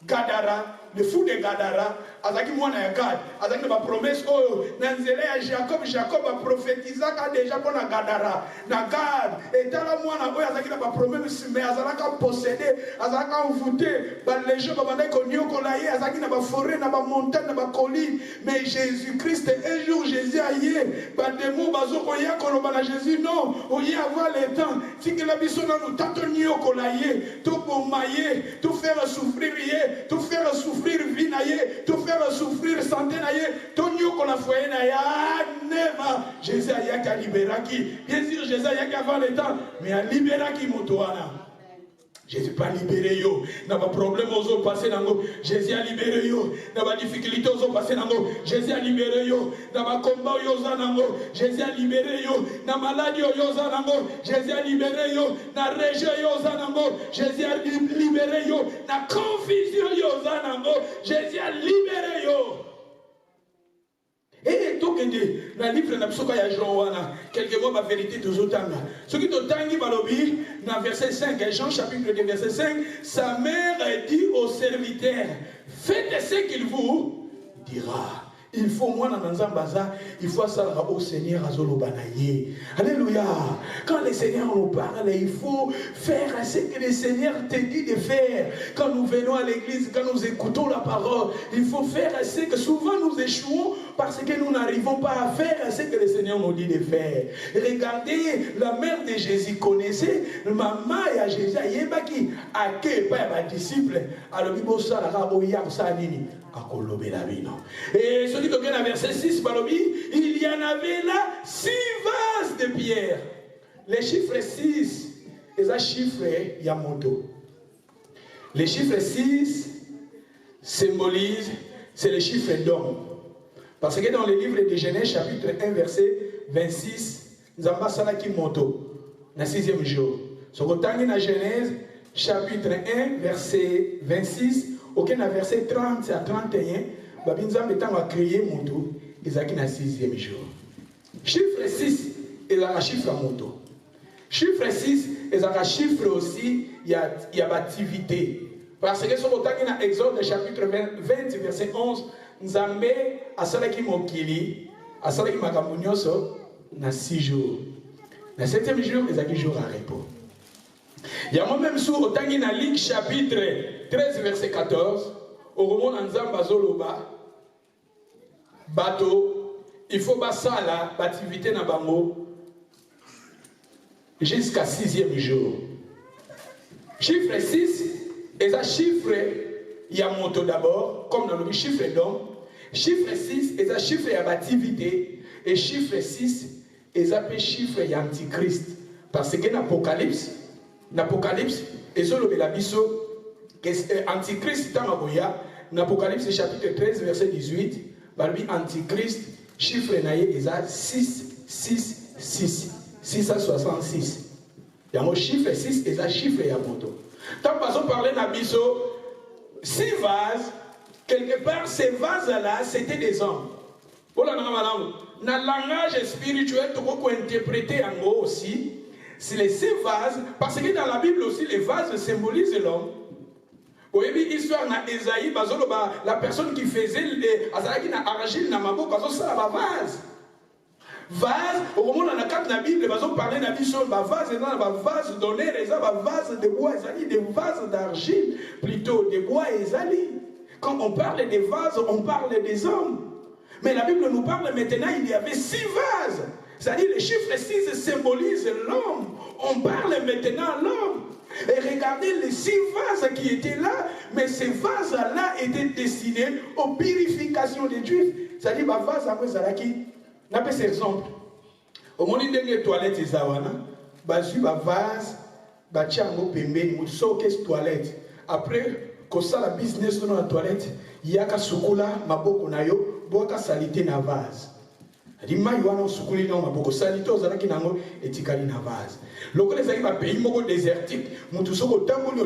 Gadara, le fou de Gadara, Azaki mwana ya Gad, Azaki ma promesse, oh, Nanzele ya Jacob a prophétisé déjà pour la Gadara, na Gad, et dans la mwana, oh, Azaki ma promesse, mais Azalaka possédé, Azalaka envoûté, les gens qui ont connu, Azaki na forêt, na montagne, na colline, mais Jésus-Christ, un jour Jésus a yé, des mots, Bazoko ya kolobana Jésus, non, on y avoir les temps, si que la mission nous t'attendons au colaye, tout bombayer, tout faire souffrir, tout faire souffrir vie, tout faire souffrir santé, tout nous qu'on a foyer, never. Jésus a qu'à libérer qui. Bien sûr, Jésus a qu'à avoir le temps, mais à libérer qui motoana. Jésus pas libéré yo, n'a pas problème aux autres passer dans go. Jésus a libéré yo, n'a pas difficulté aux autres passer dans go. Jésus a libéré yo, n'a pas combat yo zanango. Jésus a libéré yo, n'a maladie yo zanango. Jésus a libéré yo, n'a rejet yo zanango. Jésus a libéré yo, n'a confusion yo zanango. Jésus a libéré yo. Et tout que dans le livre de Jean, quelques mots de vérité de Zotanga. Ce qui te tangi balobi, dans verset 5, Jean chapitre 2, verset 5, sa mère dit au serviteur, faites ce qu'il vous dira. Il faut, moi, dans Nzambaza, il faut ça au Seigneur Azolobanaye. Alléluia. Quand le Seigneur nous parle, il faut faire ce que le Seigneur te dit de faire. Quand nous venons à l'église, quand nous écoutons la parole, il faut faire ce que souvent nous échouons parce que nous n'arrivons pas à faire ce que le Seigneur nous dit de faire. Regardez, la mère de Jésus connaissait, maman et à Jésus, qui a que pas les disciples, alors il faut ça, et ce qui est dans verset 6, il y en avait là 6 vases de pierre. Les chiffres 6, c'est un chiffre Yamoto. Les chiffres 6 symbolisent, c'est le chiffre d'homme. Parce que dans le livre de Genèse, chapitre 1, verset 26, nous avons ça qui moto, le 6e jour. Ce qu'on a dans Genèse, chapitre 1, verset 26, auquel dans verset 30 à 31, Babinzam étant à créer moto, ils ont le 6e jour. Chiffre 6, il a un chiffre à moto. Chiffre 6, il a un chiffre aussi, il y a l'activité. Parce que ce qu'on a dans Exode, chapitre 20, verset 11, Nzambe a salaki mokili, a salaki makamunyoso, na 6 jours. Le 7e jour, il a un jour à repos. Il y a moi-même sur Otangi na Luc chapitre 13 verset 14 au roman Nzamba Zoloba bateau il faut basala l'activité na bango jusqu'à 6e jour. Chiffre 6 est un chiffre il y a moto d'abord comme dans le chiffre d'homme. Chiffre 6 est un chiffre à l'activité et chiffre 6 est un chiffre à Antichrist parce que l'Apocalypse l'Apocalypse, et sur le Bélabiso, Antichrist, l'Apocalypse chapitre 13, verset 18, Antichrist, chiffre naïe, est à 6, 6, 6, 666. Il y a un chiffre 6, et un chiffre Yamoto. Tant que nous parlons d'Abiso, 6 vases, quelque part, ces vases-là, c'était des hommes. Voilà, dans le langage spirituel, tu peux interpréter en gros aussi. C'est les 6 vases, parce que dans la Bible aussi, les vases symbolisent l'homme. Vous voyez, l'histoire de Esaïe, la personne qui faisait l'argile dans ma bouche, ça va vase. Vase, au moment où on a dans la Bible, on parle de la vie vase, et dans le vase d'honneur, et ça va vase de bois, des vases d'argile, plutôt des bois et zali. Quand on parle des vases, on parle des hommes. Mais la Bible nous parle maintenant, il y avait 6 vases. C'est-à-dire le chiffre 6 symbolise l'homme. On parle maintenant l'homme. Et regardez les 6 vases qui étaient là, mais ces vases-là étaient destinés aux purifications des Juifs. C'est-à-dire les vases après Zalaki, on appelle cet exemple. Au moment où les toilettes sont là, il y a un vase, il y a un toilette. Après, quand ça la business dans la toilette, il y a un soukoula, maboko nayo, boka salité na vase. Rima yuano sukuli na maboko salito ozalaki nango etikali na vase. Lokola ezali ba pays moko désertique, mutu soko tamboli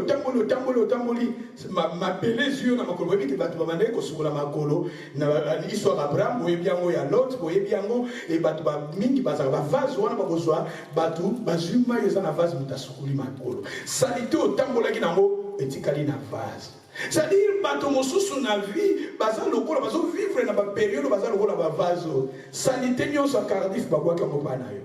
mapele zuyo na makolo yebi ke batu bamandaki kosukola makolo na histoire Abraham boyebi yango ya Lot boyebi yango e batu ba mingi bazaka ba vase wana bakozwa batu bazwi mai eza na vase mutu asukuli makolo. Salito otambolaki nango etikali na vase. C'est-à-dire, bato mosusu na vie, baza lokola bazo vivre na ba période baza lokola ba vaso. Sanité nyonso Cardiff babwaka mopa na yo.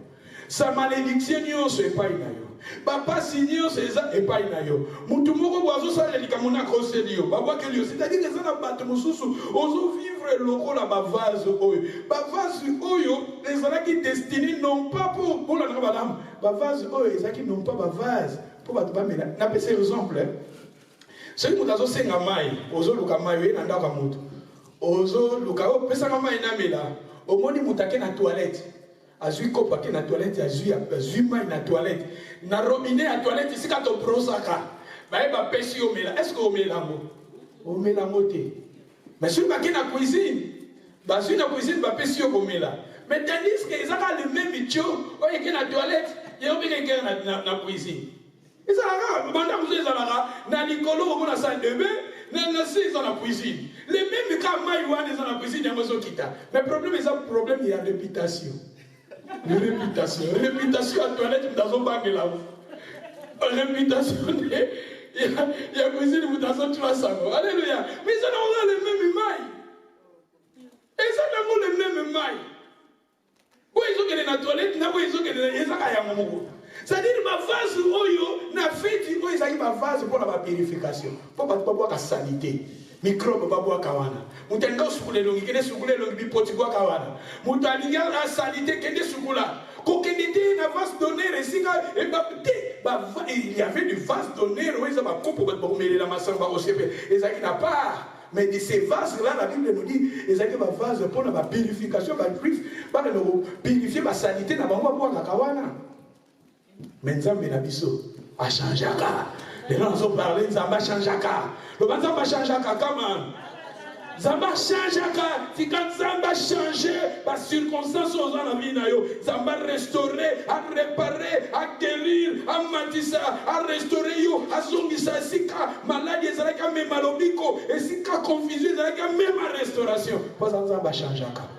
Sa malédiction nyonso epai na yo. Ba pasi nyonso eza epai na yo. Mutu moko boazo sala likambo na koseli yo. Babwaka yo. C'est-à-dire que za na bato mosusu ozo vivre lokola ba vaso oyo. Ba vaso oyo ezalaki destiné non pas pour la madame. Ba vaso oyo ezalaki non pas ba vase pour bato ba mena. Na pese exemple. Celui qui a fait un mai, ozo luka mai na ndaka mutu. Ozo luka o pesa mai na mela. Omoni mutake na toilette. Azui kopa ke na toilette, azui mai na toilette. Na robinet à toilette ici quand on prosaka. Ba ba pesi o mela. Est-ce que o mela mo? O mela moté. Mais celui qui na cuisine, ba celui na cuisine ba pesi o mela. Mais tandis que ils ont le même icho, o yeke na toilette, il y a quelqu'un na cuisine. Et ça là, pendant que vous êtes là, dans l'école, on a salle de bain, dans la cuisine. Les mêmes cas, ils sont dans la cuisine, ils sont quitta. Mais le problème, il y a réputation. Réputation à toilette, dans son bac là. Réputation, il y a cuisine, dans son 300. Alléluia. Mais ça n'a pas les mêmes images. Et ça, dans le même maille. Où ils ont gagné la toilette, ils ont gagné les Zakayamoko. C'est-à-dire, ma vase, na fait, ils ont gagné ma vase pour la purification. Pour pas boire la sanité. Microbe, pas boire kawana. Moutenga soukule longi, kene soukule longi, bipoti boire kawana. Moutenga la sanité, kene soukula. Kokenete na vase d'honneur, il y avait du vase d'honneur, ils avaient un couple pour mêler la masse, ils avaient n'a pas. Mais de ces vases-là, la Bible nous dit, ils avaient un vase pour la purification, pour purifier la sanité, na bango boire la kawana. Mais Nzambe na biso a changé aka. Les gens ont parlé, Nzambe a changé aka. Le Nzambe a changé aka comment? Nzambe a changé aka. Si quand Nzambe a changé, par circonstances aux gens la vie na yo, Nzambe a restauré, a réparé, a guérir, a matissa, a restauré yo, a zongisa sika maladie ezalaka même malobiko et sika confusion ezalaka même restauration. Parce que Nzambe a changé aka.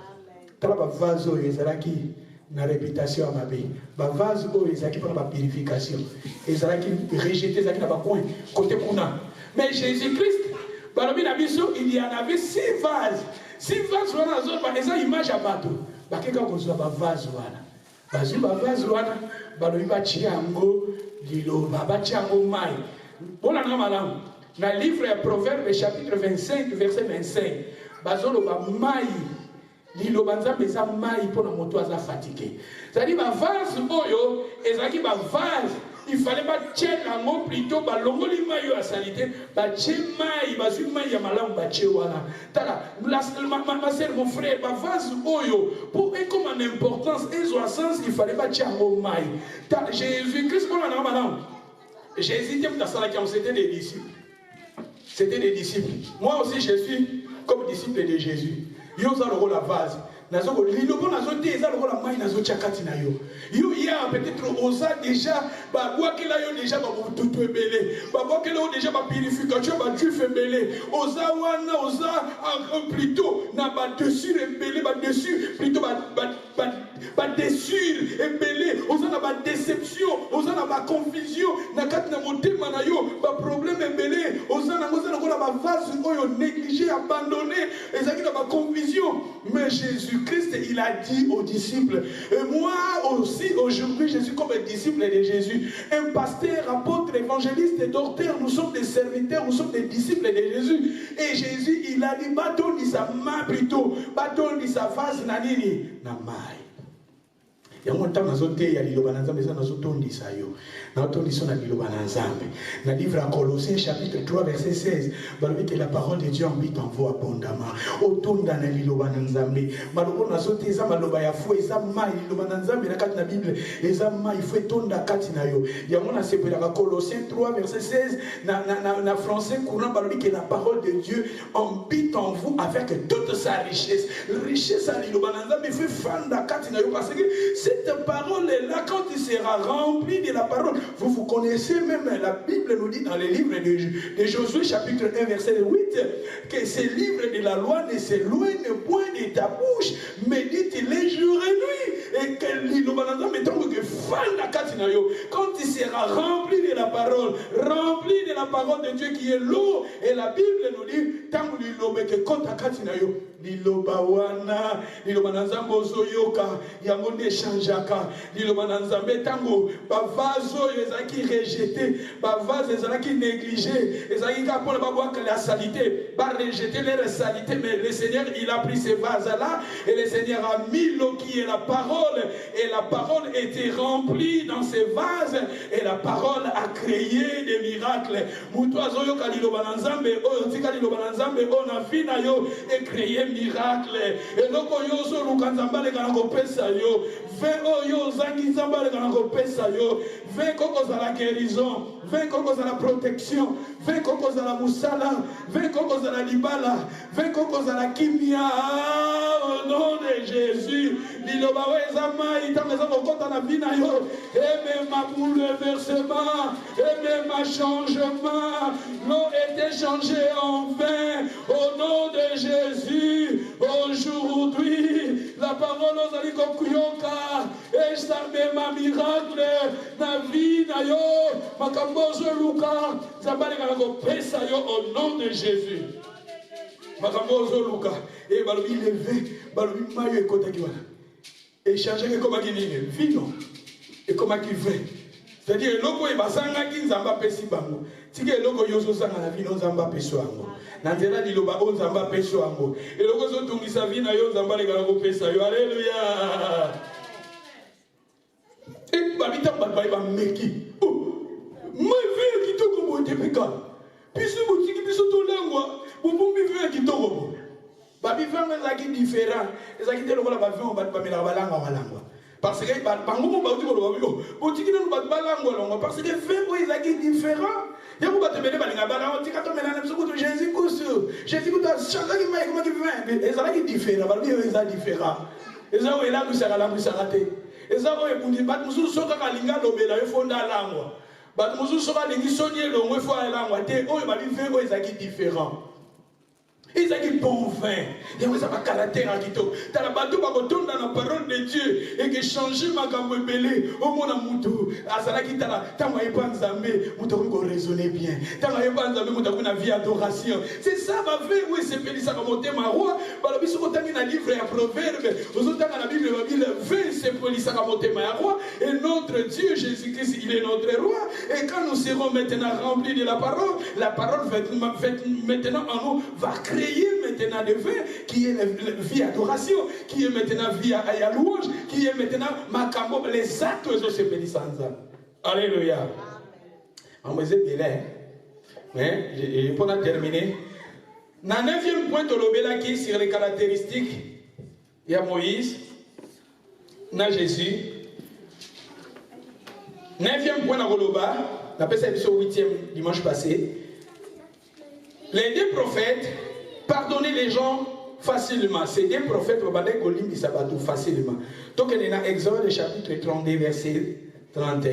Tala ba vaso ezalaki na réputation à ma vie. Ba vase o ezaki pour la purification. Ezaki rejeté ezaki na ba coin côté kuna. Mais Jésus-Christ, balobi na biso il y en avait 6 vases. 6 vases wana zo ba eza image à bateau. Ba keka ko zo ba vase wana. Ba zo ba vase wana balobi ba chiango lilo ba chiango mai. Bona na malamu. Na livre ya Proverbe chapitre 25 verset 25. Bazolo ba mai lilo banzambe eza mai mpona moto aza fatigué. C'est-à-dire ba vase oyo ezaki ba vase il fallait pas tirer yango plutôt balongoli mai yo ya salité ba tie mai bazwi mai ya malamu ba tie wana. Tala ma sœur mon frère ba vase oyo pour comme en importance et en sens il fallait pas tirer yango mai. Jésus-Christ on a malamu. Jésus était dans ça qui c'était des disciples. C'était des disciples. Moi aussi je suis comme disciple de Jésus. Yo za loko la vase nazo ko liloko nazo te za loko la mai nazo chakati na yo yo ya peut-être oza déjà ba boa que là yo déjà ba tutu ebele ba boa que là déjà ba purification ba tu ebele oza wana oza plutôt na ba dessus ebele ba dessus plutôt ba dessus ebele oza na ba déception oza na ba confusion na kati na motema na yo ba problème ebele oza na ko la ba vase oyo négligé abandonné ezaki na ba confusion. Mais Jésus-Christ, il a dit aux disciples, et moi aussi aujourd'hui je suis comme un disciple de Jésus, un pasteur, apôtre, évangéliste et docteur, nous sommes des serviteurs, nous sommes des disciples de Jésus. Et Jésus, il a dit, bâton dit sa main plutôt, bâton dit sa face, nanini, na mai. Il y a un temps dans il y a liloba nzambe ça nazo tondisa yo na tondisa na liloba nzambe na livre à Colossiens chapitre 3 verset 16 balobi que la parole de Dieu habite en vous abondamment otonda na liloba nzambe maloko nazo te za maloba ya fo eza mai liloba nzambe na kati na Bible eza mai fo tonda kati na yo ya mona sepela ka Colossiens 3 verset 16 na français courant balobi que la parole de Dieu habite en vous avec toute sa richesse à liloba nzambe fait fanda kati na yo parce que cette parole-là, quand il sera rempli de la parole, vous connaissez même, la Bible nous dit dans les livres de Josué, chapitre 1, verset 8, que ces livres de la loi ne s'éloignent point de ta bouche, médite-les jour et nuit, et quand il sera rempli de la parole de Dieu qui est l'eau, et la Bible nous dit, liloba wana liloba nzambe ozoyoka yango nde changeaka liloba nzambe tango bavazo ezaki rejeté bavazo ezalaki négligé ezalaki kapona babwaka la salité ba rejeter leur salité mais le Seigneur il a pris ces vases là et le Seigneur a mis l'eau qui est la parole et la parole était remplie dans ces vases et la parole a créé des miracles mutu azoyoka liloba nzambe oyo tika liloba nzambe ona fina yo et créer miracle et loko yo so lukanzamba le kana kopesa yo ve oyo zangi nzamba le kana kopesa yo ve koko za la guérison ve koko za la protection ve koko za la musala ve koko za la libala ve koko za la kimia au nom de Jésus liloba weza mai tameza kokota na bina yo et même ma bouleversement et même ma changement l'eau était changée en vin au nom de Jésus. Aujourd'hui, la parole aux aliko kuyoka, et ça met ma miracle, na vie na yo, makambozo luka, zabale kanako pesa yo au nom de Jésus. Makamozo Luka, et balobi levé, balobi mayo et kota qui voilà. Et changer comme qui n'est vino, et comme qui fait. C'est-à-dire, le logo est basanga qui nzamba pesi bango. Si le logo yoso sanga la vino nzamba peso ango. Nantela di loba on nzamba peso ango. Et le logo zo tungi sa vina yo nzamba le gala pesa yo. Alléluia. Et babita babay ba meki. Moi veux qui to comme te peka. Piso botiki piso to lengwa. Bobo mi veux qui to comme. Babi vanga zaki différent. Ezaki te lokola ba vient ba mela balanga balanga. Parce que bango ba uti ko lo botiki no ba balanga longa parce que fait ouais ezaki différent. Ya ko ba te mele balinga balanga tika to mela na biso ko Jésus kusu. Jésus ko ta changa ki mai comment qui vient. Ezaki différent. Babi ezaki différent. Ezako ela ku saka la ku saka te. Ezako e kundi bat musu soka kalinga lobela yo fonda langwa. Bat musu soka lingi sonye lo ngwe fo langwa te o ba bi fait ouais ezaki différent. Ils ont dit bon vin. Et vous avez un caractère à Kito. Dans la bateau, vous avez dans la parole de Dieu. Et que changer ma gamme belé. Au monde à Moutou. À Saraki Tala. Tant que vous avez zambé. Vous devez raisonner bien. Tant que vous avez zambé. Vous avez une vie d'adoration. C'est ça, ma vie. Oui, c'est péli. Ça va monter ma roi. Bah, la Bible, vous avez un livre et un proverbe. Vous avez la Bible. La Bible, vin, c'est péli. Ça va monter ma roi. Et notre Dieu, Jésus-Christ, il est notre roi. Et quand nous serons maintenant remplis de la parole va maintenant en nous, va créer maintenant le vin qui est la vie adoration, qui est maintenant vie à louange, qui est maintenant makambo, les actes de ce pays sans âme. Alléluia. Mais pour terminer, dans le 9e point de l'obéla qui est sur les caractéristiques, il y a Moïse, il y a Jésus. 9e point dans l'obéla, on appelle ça le 8e dimanche passé. Les deux prophètes pardonner les gens facilement. C'est des prophètes qui s'abattent facilement. Donc, il y a Exode chapitre 32, verset 31.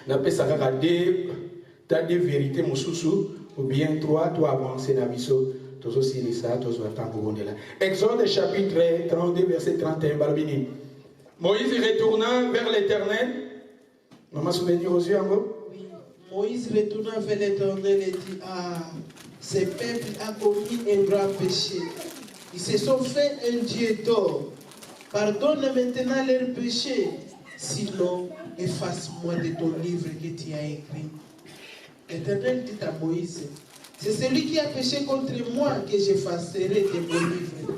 On appelle ça des vérités, ou bien toi avancer dans la Exode chapitre 32, verset 31. Moïse retourna vers l'Éternel. Maman, souvenir aux yeux en haut? Moïse retourna vers l'Éternel et dit, ah, ce peuple a commis un grand péché. Ils se sont fait un Dieu d'or. Pardonne maintenant leurs péchés. Sinon, efface-moi de ton livre que tu as écrit. L'Éternel dit à Moïse, c'est celui qui a péché contre moi que j'effacerai de mon livre.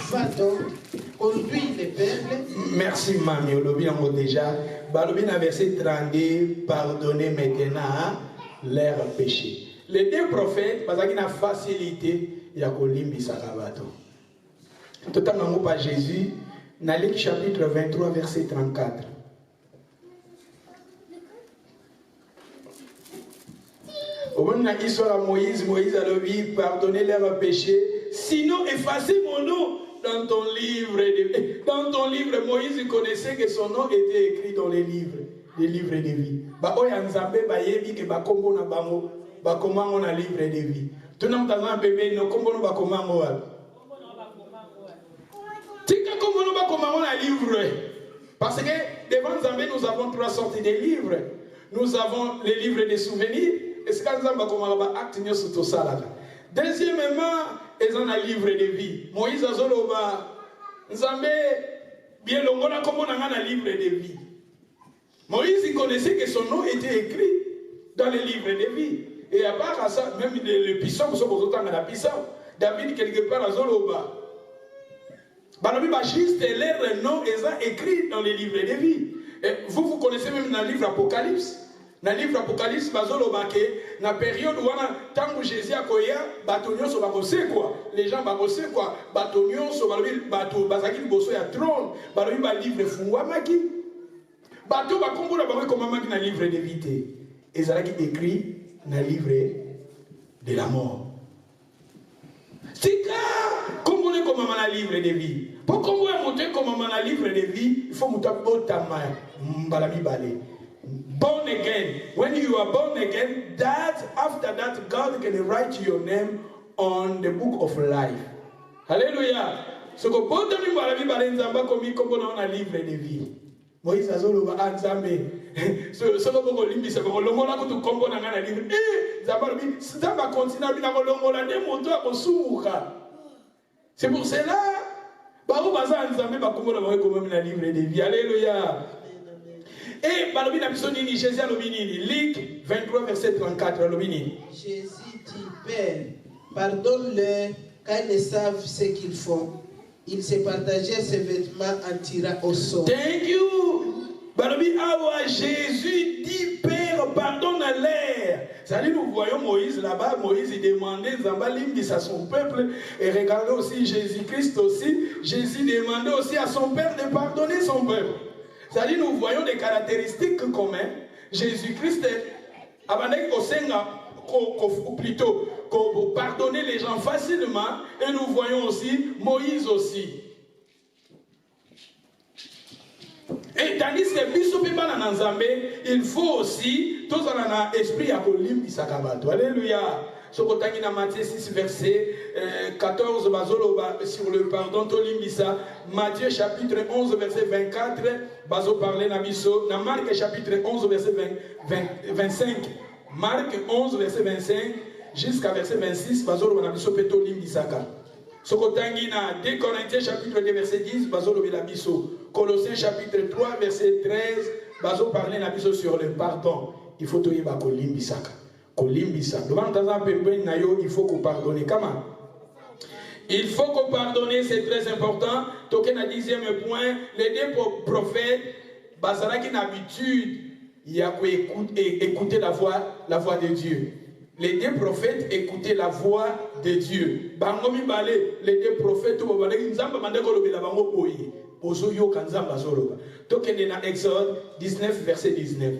Va donc, conduis le peuple. Merci, Mami. Olobi en déjà. Balobi na verset 32, pardonnez maintenant leurs péchés. Les deux prophètes, parce qu'ils ont une facilité, il y a Kolimbi Sarabato. Tout à l'heure, par Jésus, dans Luc chapitre 23, verset 34. Au moment où il soit à Moïse a dit, pardonnez leurs péchés, sinon effacez mon nom dans ton livre. Dans ton livre, Moïse connaissait que son nom était écrit dans les livres de vie. Bah, oyanzambe ba yebi ke ba kombo na bango. Comment on a livre de vie. Tout le monde a un bébé, nous comment on va comment on va. Tika comment on a livre. Parce que devant Zambé, nous avons 3 sortes de livres. Nous avons les livres des souvenirs. Et ce qu'on va comment on va acter sur tout ça là. Deuxièmement, ils ont un livre de vie. Moïse a zoloba. Zambé, bien longona comment on a un livre de vie. Moïse il connaissait que son nom était écrit dans les livres de vie. Et à part ça, même le puissant, vous savez, vous avez la puissance. David, quelque part, à Zoloba. Balobi juste leur nom est écrit dans les livres de vie. Et vous connaissez même dans le livre Apocalypse. Dans le livre Apocalypse, Zoloba, dans la période où on a tant que Jésus a koya, Batonion so bakose quoi. Les gens bakose quoi. Batonion so balobi bato bazaki boso ya trône. Balobi ba livre fungwa maki. Bato bakombo na balobi comme maki na livre de vie. Et ça qui écrit dans le livre de la mort. C'est là, comme on est comme un livre de vie. Pour qu'on voit monter comme un livre de vie, il faut monter autrement. Born again. When you are born again, after that, God can write your name on the book of life. Alléluia. Ce que bon temps nous la vie balenzamba comme on a un livre de vie. Moïse azoloba anzambe. Soko boko limbisa boko longola ko to kombo na ngana livre. Nzambe Nzambe continue bina ko longola ne moto akosumuka. C'est pour cela bako baza nzambe bakombo na bako comme na livre de vie. Alléluia. Et balobi na biso nini Jésus alobi nini? Luc 23 verset 34 alobi nini? Jésus dit, Père, pardonne-leur car ils ne savent ce qu'ils font. Il se partageait ses vêtements en tirant au sort. Thank you. Balobi awa Jésus dit Père pardonne l'air. C'est-à-dire nous voyons Moïse là-bas. Moïse il demandait Zambalim à son peuple et regardez aussi Jésus-Christ aussi. Jésus demandait aussi à son Père de pardonner son peuple. C'est-à-dire nous voyons des caractéristiques communes. Jésus-Christ abandonné au Seigneur ou plutôt pardonner les gens facilement, et nous voyons aussi Moïse aussi. Et tandis que biso pe bana na Nzambe, il faut aussi tous en esprit à kolimbi sakabato. Alléluia. Sokotangi na Matthieu 6 verset 14 bazolo sur le pardon tolimbisa. Matthieu chapitre 11 verset 24 bazo parler na biso. Na Marc chapitre 11 verset 25. Marc 11 verset 25 jusqu'à verset 26 bazolo na biso pe tolimbisaka. Sokotangi na 2 Corinthiens chapitre 2 verset 10 bazolo bela biso. Colossiens chapitre 3 verset 13 bazo parler na biso sur le pardon. Il faut toyeba kolimbisaka. Il faut qu'on pardonne. Comment? Il faut qu'on pardonne, c'est très important. Token à 10e point, les deux prophètes, basara qui n'a habitude, il y a écouter la voix de Dieu. Les deux prophètes écoutaient la voix de Dieu. Bangomi balé, les deux prophètes, Nzamba mandeko lobela bango boye. Ozo yo kanzamba zoloba. Token na Exode 19 verset 19.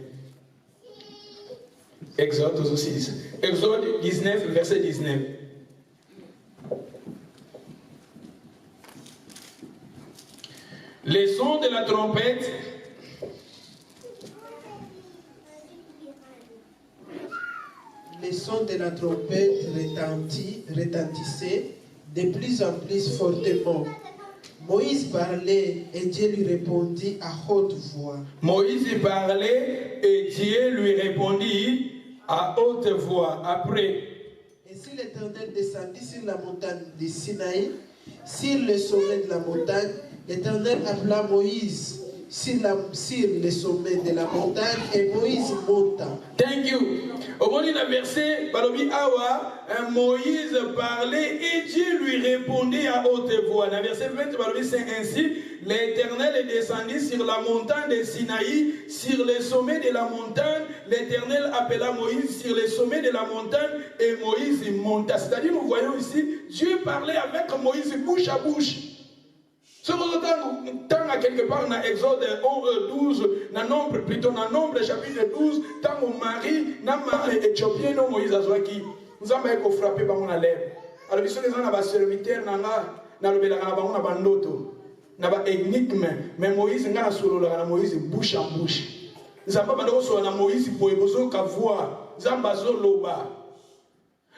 Exode 19, verset 19. Les sons de la trompette. Les sons de la trompette retentissaient de plus en plus fortement. Moïse parlait et Dieu lui répondit à haute voix. Moïse parlait et Dieu lui répondit à haute voix. Après. Et si l'Éternel descendit sur la montagne de Sinaï, sur le sommet de la montagne, l'Éternel appela Moïse sur le sommet de la montagne et Moïse monta. Thank you. Au moment du verset, Balobi Awa, Moïse parlait et Dieu lui répondait à haute voix. Dans le verset 20, Balobi, c'est ainsi, l'Éternel est descendu sur la montagne de Sinaï, sur le sommet de la montagne. L'Éternel appela Moïse sur le sommet de la montagne et Moïse monta. C'est-à-dire, nous voyons ici, Dieu parlait avec Moïse bouche à bouche. Ce temps, quelque part, dans Exode 12, dans Nombre chapitre 12, tant mon mari, éthiopien, non, Moïse a qui nous avons frappé par mon lèvre. Alors, ils sont les gens qui ont serviteur, énigme, mais Moïse n'a pas Moïse bouche en bouche. Nous avons pas Moïse pour voix. Nous avons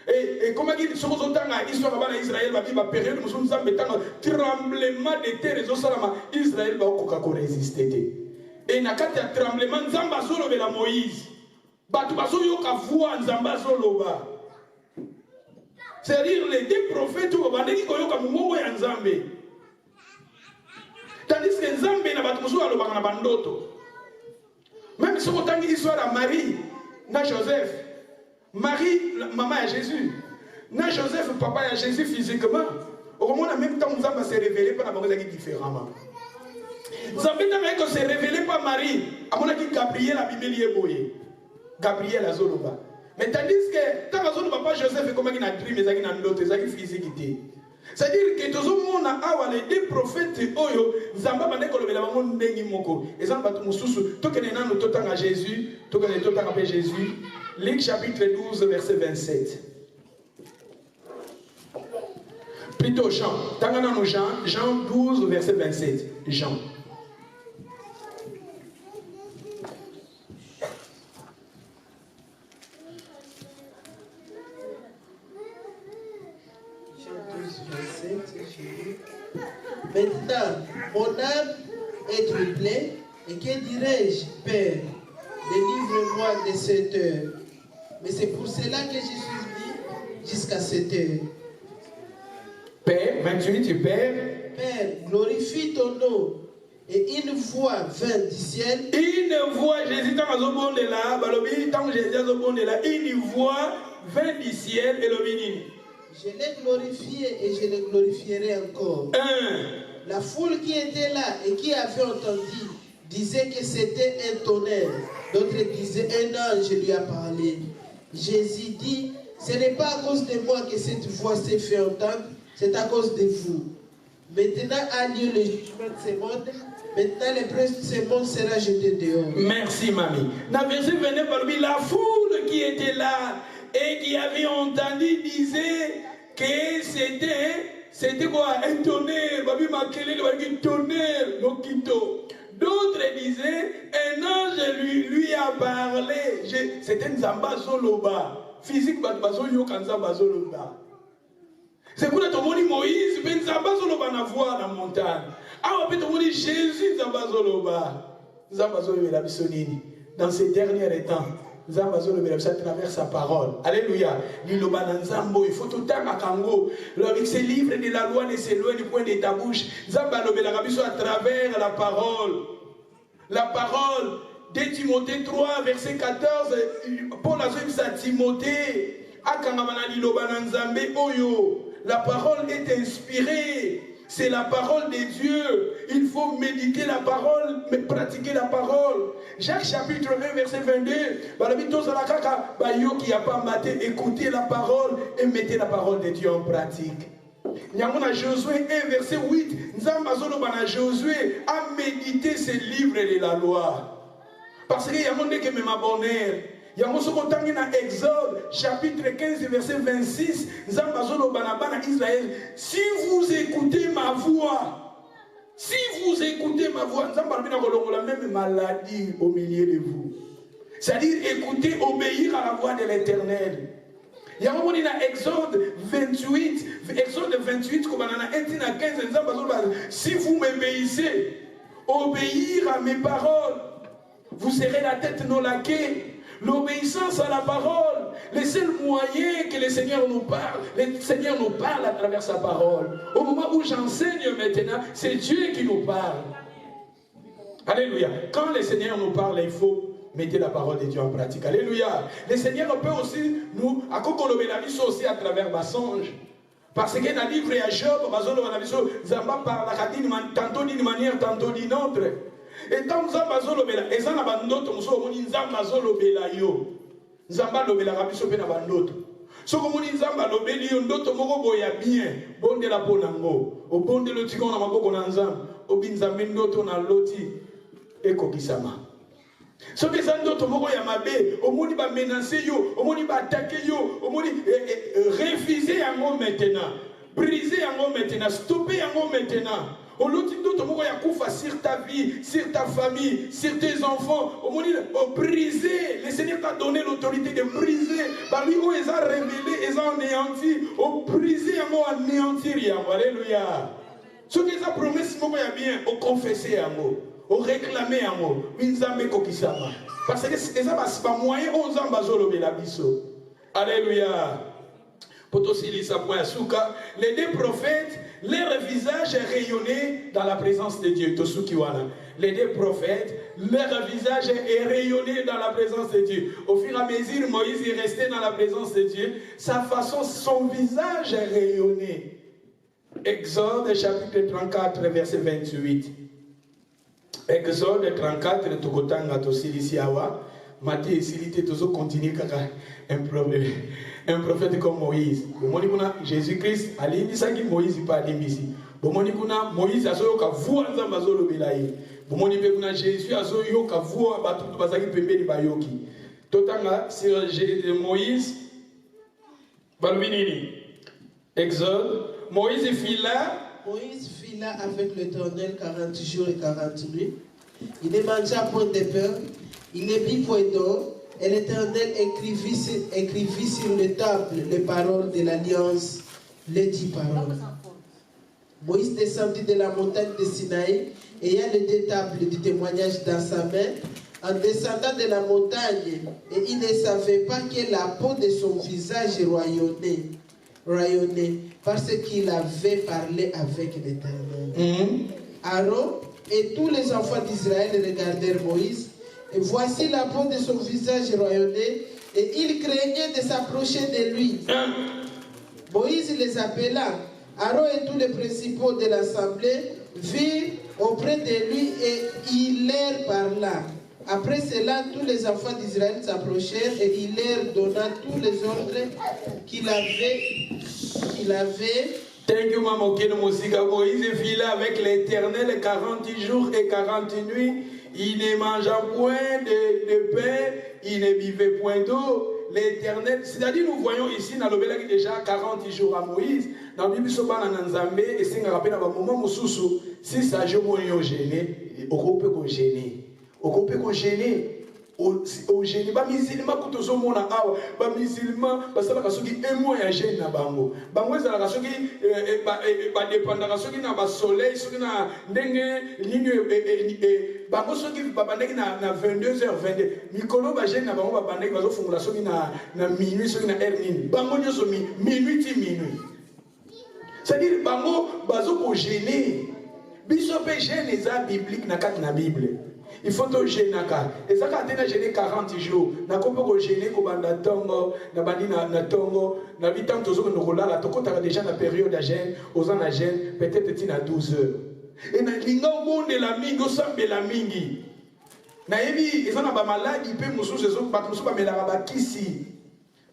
et comment dire, ce que l'histoire de Israël va vivre période où nous avons tremblement de terre et Israël va résister. Et na kati ya tremblement nzamba zolo la Moïse. Batu bazo yoka voix nzamba zolo ba. C'est-à-dire les deux prophètes ou bandeki ko yoka mungongo ya nzambe. Tandis que nzambe na batu musu alobaka na bandoto. Même si on tangi histoire à Marie na Joseph. Marie, maman à Jésus. Na Joseph, papa à Jésus physiquement. Au moins, en même temps, nous avons se révélé par la différemment. Nous avons se révélé par Marie. À mon avis, Gabriel a Bible boye. Gabriel a Zoloba. Mais tandis que, tant que papa Joseph est comme un dream, mais il a une autre, il a une physiquité. C'est-à-dire que tout le monde a les deux prophètes, Oyo, Zamba Bandeko le Bélamon Nengi Moko. Et Zamba Moussou, tout que nous avons tout à Jésus, tout que nous avons à Jésus. Luc chapitre 12, verset 27. Plutôt Jean. Tangana no Jean 12, verset 27. Jean. Maintenant, mon âme est troublée Et que dirais-je, Père? Délivre-moi de cette heure. Mais c'est pour cela que je suis venu jusqu'à cette heure. Père, 28, Père. Père, glorifie ton nom. Et une voix vint du ciel. Une voix, Jésus, tant que là, une voix vint du ciel et le béni. Je l'ai glorifié et je le glorifierai encore. La foule qui était là et qui avait entendu disait que c'était un tonnerre. D'autres disaient un ange lui a parlé. Jésus dit, ce n'est pas à cause de moi que cette voix s'est fait entendre, c'est à cause de vous. Maintenant a lieu le jugement de ce monde. Maintenant le prince de ce monde sera jeté dehors. Merci, mamie. Dans le verset 29, parmi la foule qui était là et qui avait entendu disait que c'était quoi? Un tonnerre. Babi makele le tonnerre, nokito. D'autres disaient, un ange lui a parlé. C'était Nzamba Zoloba. Physique, Bazo Yoka Nzamba Zoloba. C'est pour ça que Moïse, Nzamba Zoloba na voix dans la montagne. Ah, on peut dire Jésus Nzamba Zoloba. Nzamba Zoloba dans ces derniers temps. Nzamba Zoloba à travers sa parole. Alléluia. Liloba Nzambo, il faut tout le temps à Kango. Avec ces livres de la loi ne s'éloigne du point de ta bouche. Nzamba Zoloba à travers la parole. La parole de Timothée 3, verset 14. Paul a dit à Timothée. La parole est inspirée. C'est la parole de Dieu. Il faut méditer la parole, mais pratiquer la parole. Jacques chapitre 1, verset 22. Qui n'a pas maté, écoutez la parole et mettez la parole de Dieu en pratique. Nous avons Josué 1, verset 8. Nous avons Josué à méditer ces livres de la loi. Parce qu'il y a un monde qui me m'abonne. Il y a un monde qui dans Exode, chapitre 15, verset 26. Israël. Si vous écoutez ma voix, nous avons la même maladie au milieu de vous. C'est-à-dire écouter, obéir à la voix de l'Éternel. Il y a un moment dans Exode 28, comme on a 1 à 15, si vous m'obéissez, obéir à mes paroles, vous serez la tête non laquée. L'obéissance à la parole, le seul moyen que le Seigneur nous parle à travers sa parole. Au moment où j'enseigne maintenant, c'est Dieu qui nous parle. Alléluia. Quand le Seigneur nous parle, il faut mettre la parole de Dieu en pratique. Alléluia. Le Seigneur peut aussi nous accompagner la vie aussi à travers ma songe. Parce que dans le livre de Job, Zamba parle tantôt d'une manière, tantôt d'une autre. Et tant que Zamba Zolobela, et ça n'a pas d'autre, Zamba Zolobela yo. Zamba Lobela Rabiso Pena Bandoto. Ce que mon Zamba Lobeli, d'autres mots boya bien, bon de la Ponango, au bon de l'Otikon, on a beaucoup d'enzam, au Binzamin d'autres, on a l'Oti, et Kokisama. Ce que ça d'autres mots ya mabe, au monde va menacer yo, au monde va attaquer yo, au monde refuser un mot maintenant, briser un mot maintenant, stopper un mot maintenant. Au lieu d'autres mots ya koufa sur ta vie, sur ta famille, sur tes enfants, au monde briser, le Seigneur t'a donné l'autorité de briser, par lui où ils ont révélé, ils ont anéanti, au briser un mot anéantir, alléluia. Ce que ça promet, ce mot ya bien, au confesser un mot. Au réclamer un mot, parce que ça c'est pas moyen, on s'en base au biso. Alléluia. Les deux prophètes, leur visage rayonnait dans la présence de Dieu. Les deux prophètes, leur visage est rayonné dans la présence de Dieu. Au fur et à mesure, Moïse est resté dans la présence de Dieu. Sa façon, son visage est rayonné. Exode chapitre 34, verset 28. Exode 34, Tokotanga Tosilisiawa, Matthieu et Silité, Tozo continue un prophète comme Moïse. Jésus-Christ, Alimisaki Moïse, pas Alimisi. Moïse a soyoka voix Zambazolo Belaï. Jésus a soyoka voix Batu Bazaki Pembe Bayoki. Totanga sur Moïse, Balvinini. Exode, Moïse fit là. Moïse fit là avec l'Éternel 40 jours et 40 nuits. Il ne mangea point de pain, il ne but point d'eau, et l'Éternel écrivit sur les tables les paroles de l'alliance, les 10 paroles. Moïse descendit de la montagne de Sinaï, ayant les deux tables du témoignage dans sa main, en descendant de la montagne, et il ne savait pas que la peau de son visage rayonnait, parce qu'il avait parlé avec l'Éternel. Aaron et tous les enfants d'Israël regardèrent Moïse, et voici la peau de son visage rayonnait, et ils craignaient de s'approcher de lui. Moïse les appela. Aaron et tous les principaux de l'assemblée virent auprès de lui et il leur parla. Après cela, tous les enfants d'Israël s'approchèrent et il leur donna tous les ordres qu'il avait. Thank you, Maman Musika. Moïse vit là avec l'Éternel 40 jours et 40 nuits. Il ne mangea point de pain, il ne buvait point d'eau. L'Éternel, c'est-à-dire nous voyons ici dans le Bélagi déjà 40 jours à Moïse. Dans la Bible, il y a Nzambe et c'est un rappel à un moment où si ça joue au gêné, on peut gêner. On peut gêner. Au gêné, les musulmans, quand on sont awa, les musulmans, parce que c'est un mois à gêner na bango. Bango c'est la raison qui dépend de la raison qui n'a pas soleil, sur na dengue ligne bango ceux qui va bandé na 22h22. Mikolo ba gêner na bango ba bandé ba zo fungula ceux qui na minuit, ceux qui na heure nini. Bango nyo so minuit. C'est-à-dire bango bazo ko gêner. Biso pe gêner za biblique na kat na Bible. Il faut te gêner. Et ça, quand tu as gêné 40 jours, tu peux gêner comme na tongo, na bandi na tongo, na bitan tozo no rolala, tu as déjà la période de gêne, aux ans de gêne, peut-être tu as 12 heures. Et na linga au monde la mingi, au sambe la mingi. Na yebi, ils ont ba maladie, pe musu zezo, ba musu ba melaka ba kisi.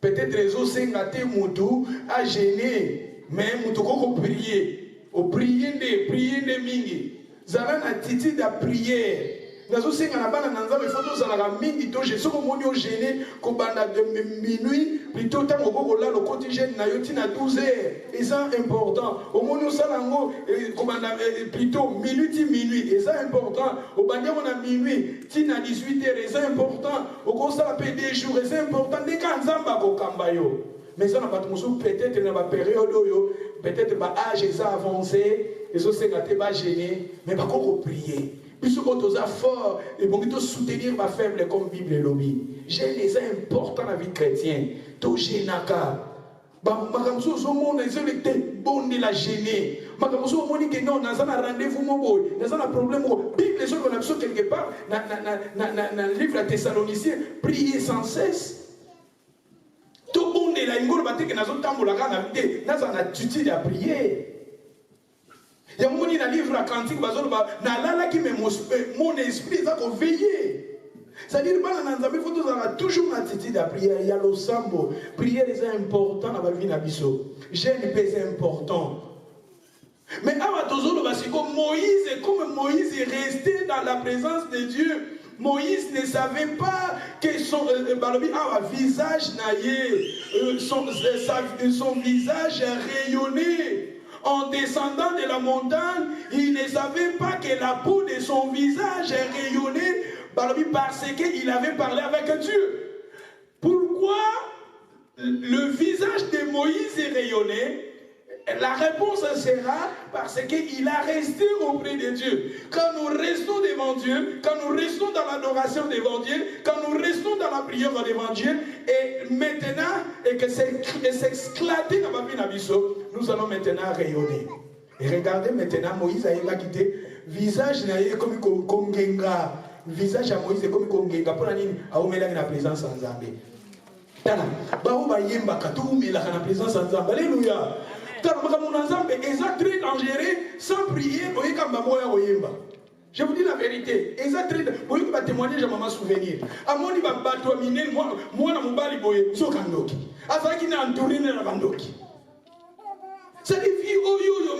Peut-être les os sengate mutu a gêné, mais mutu ko prier, au prier de mingi. Zala na titi da prière. Nazo senga na bana nanza mais faut za la mingi to je soko moni o gêné ko banda de minuit plutôt tant au gogo là le quotidien na yoti na 12 heures et ça important au moni o salango ko banda plutôt minuit et ça important au banda on a minuit tina 18 heures et ça important au ko ça peut des jours et c'est important de quand nzamba ko kambayo mais ça n'a pas tout peut-être dans la période oyo peut-être ba âge ça avancé et ça senga te ba gêné mais pas ko prier. Puisque quand on est fort, et pour soutenir ma faible comme Bible et lobby. J'ai les importants dans la vie chrétienne. To génaka. Makamso so mon été bon de la gêner. Makamso moni que non, dans un rendez-vous mon boy, dans un problème Bible les autres qu'on a besoin quelque part dans le livre à Thessaloniciens, prier sans cesse. Tout bon de la ingol batte que nous avons tambola kana vite, dans un attitude à prier. Il y a un livre à Cantique, qui mon esprit va veiller. C'est-à-dire que il faut toujours une attitude à prier. Il y a le sambo. Prière est important dans la vie d'Abisso. Jeûne est important. Mais comme Moïse est resté dans la présence de Dieu, Moïse ne savait pas que son visage son visage rayonnait. En descendant de la montagne, il ne savait pas que la peau de son visage rayonnait parce qu'il avait parlé avec Dieu. Pourquoi le visage de Moïse est rayonné? La réponse sera parce qu'il a resté auprès de Dieu. Quand nous restons devant Dieu, quand nous restons dans l'adoration devant Dieu, quand nous restons dans la prière devant Dieu, et maintenant, et que c'est éclaté dans ma vie d'Abisso, nous allons maintenant rayonner. Et regardez maintenant, Moïse a quitté, visage comme Kongenga, visage à Moïse comme Kongenga, pour la présence en Zambé. Alléluia. C'est très dangereux sans prier. Je vous dis la vérité. C'est très dangereux. Vous pouvez témoigner, je m'en souvenir. À mon niveau, moi, je suis boye, sokandoki. Afin qu'il n'a entouré na bandoki. C'est des filles,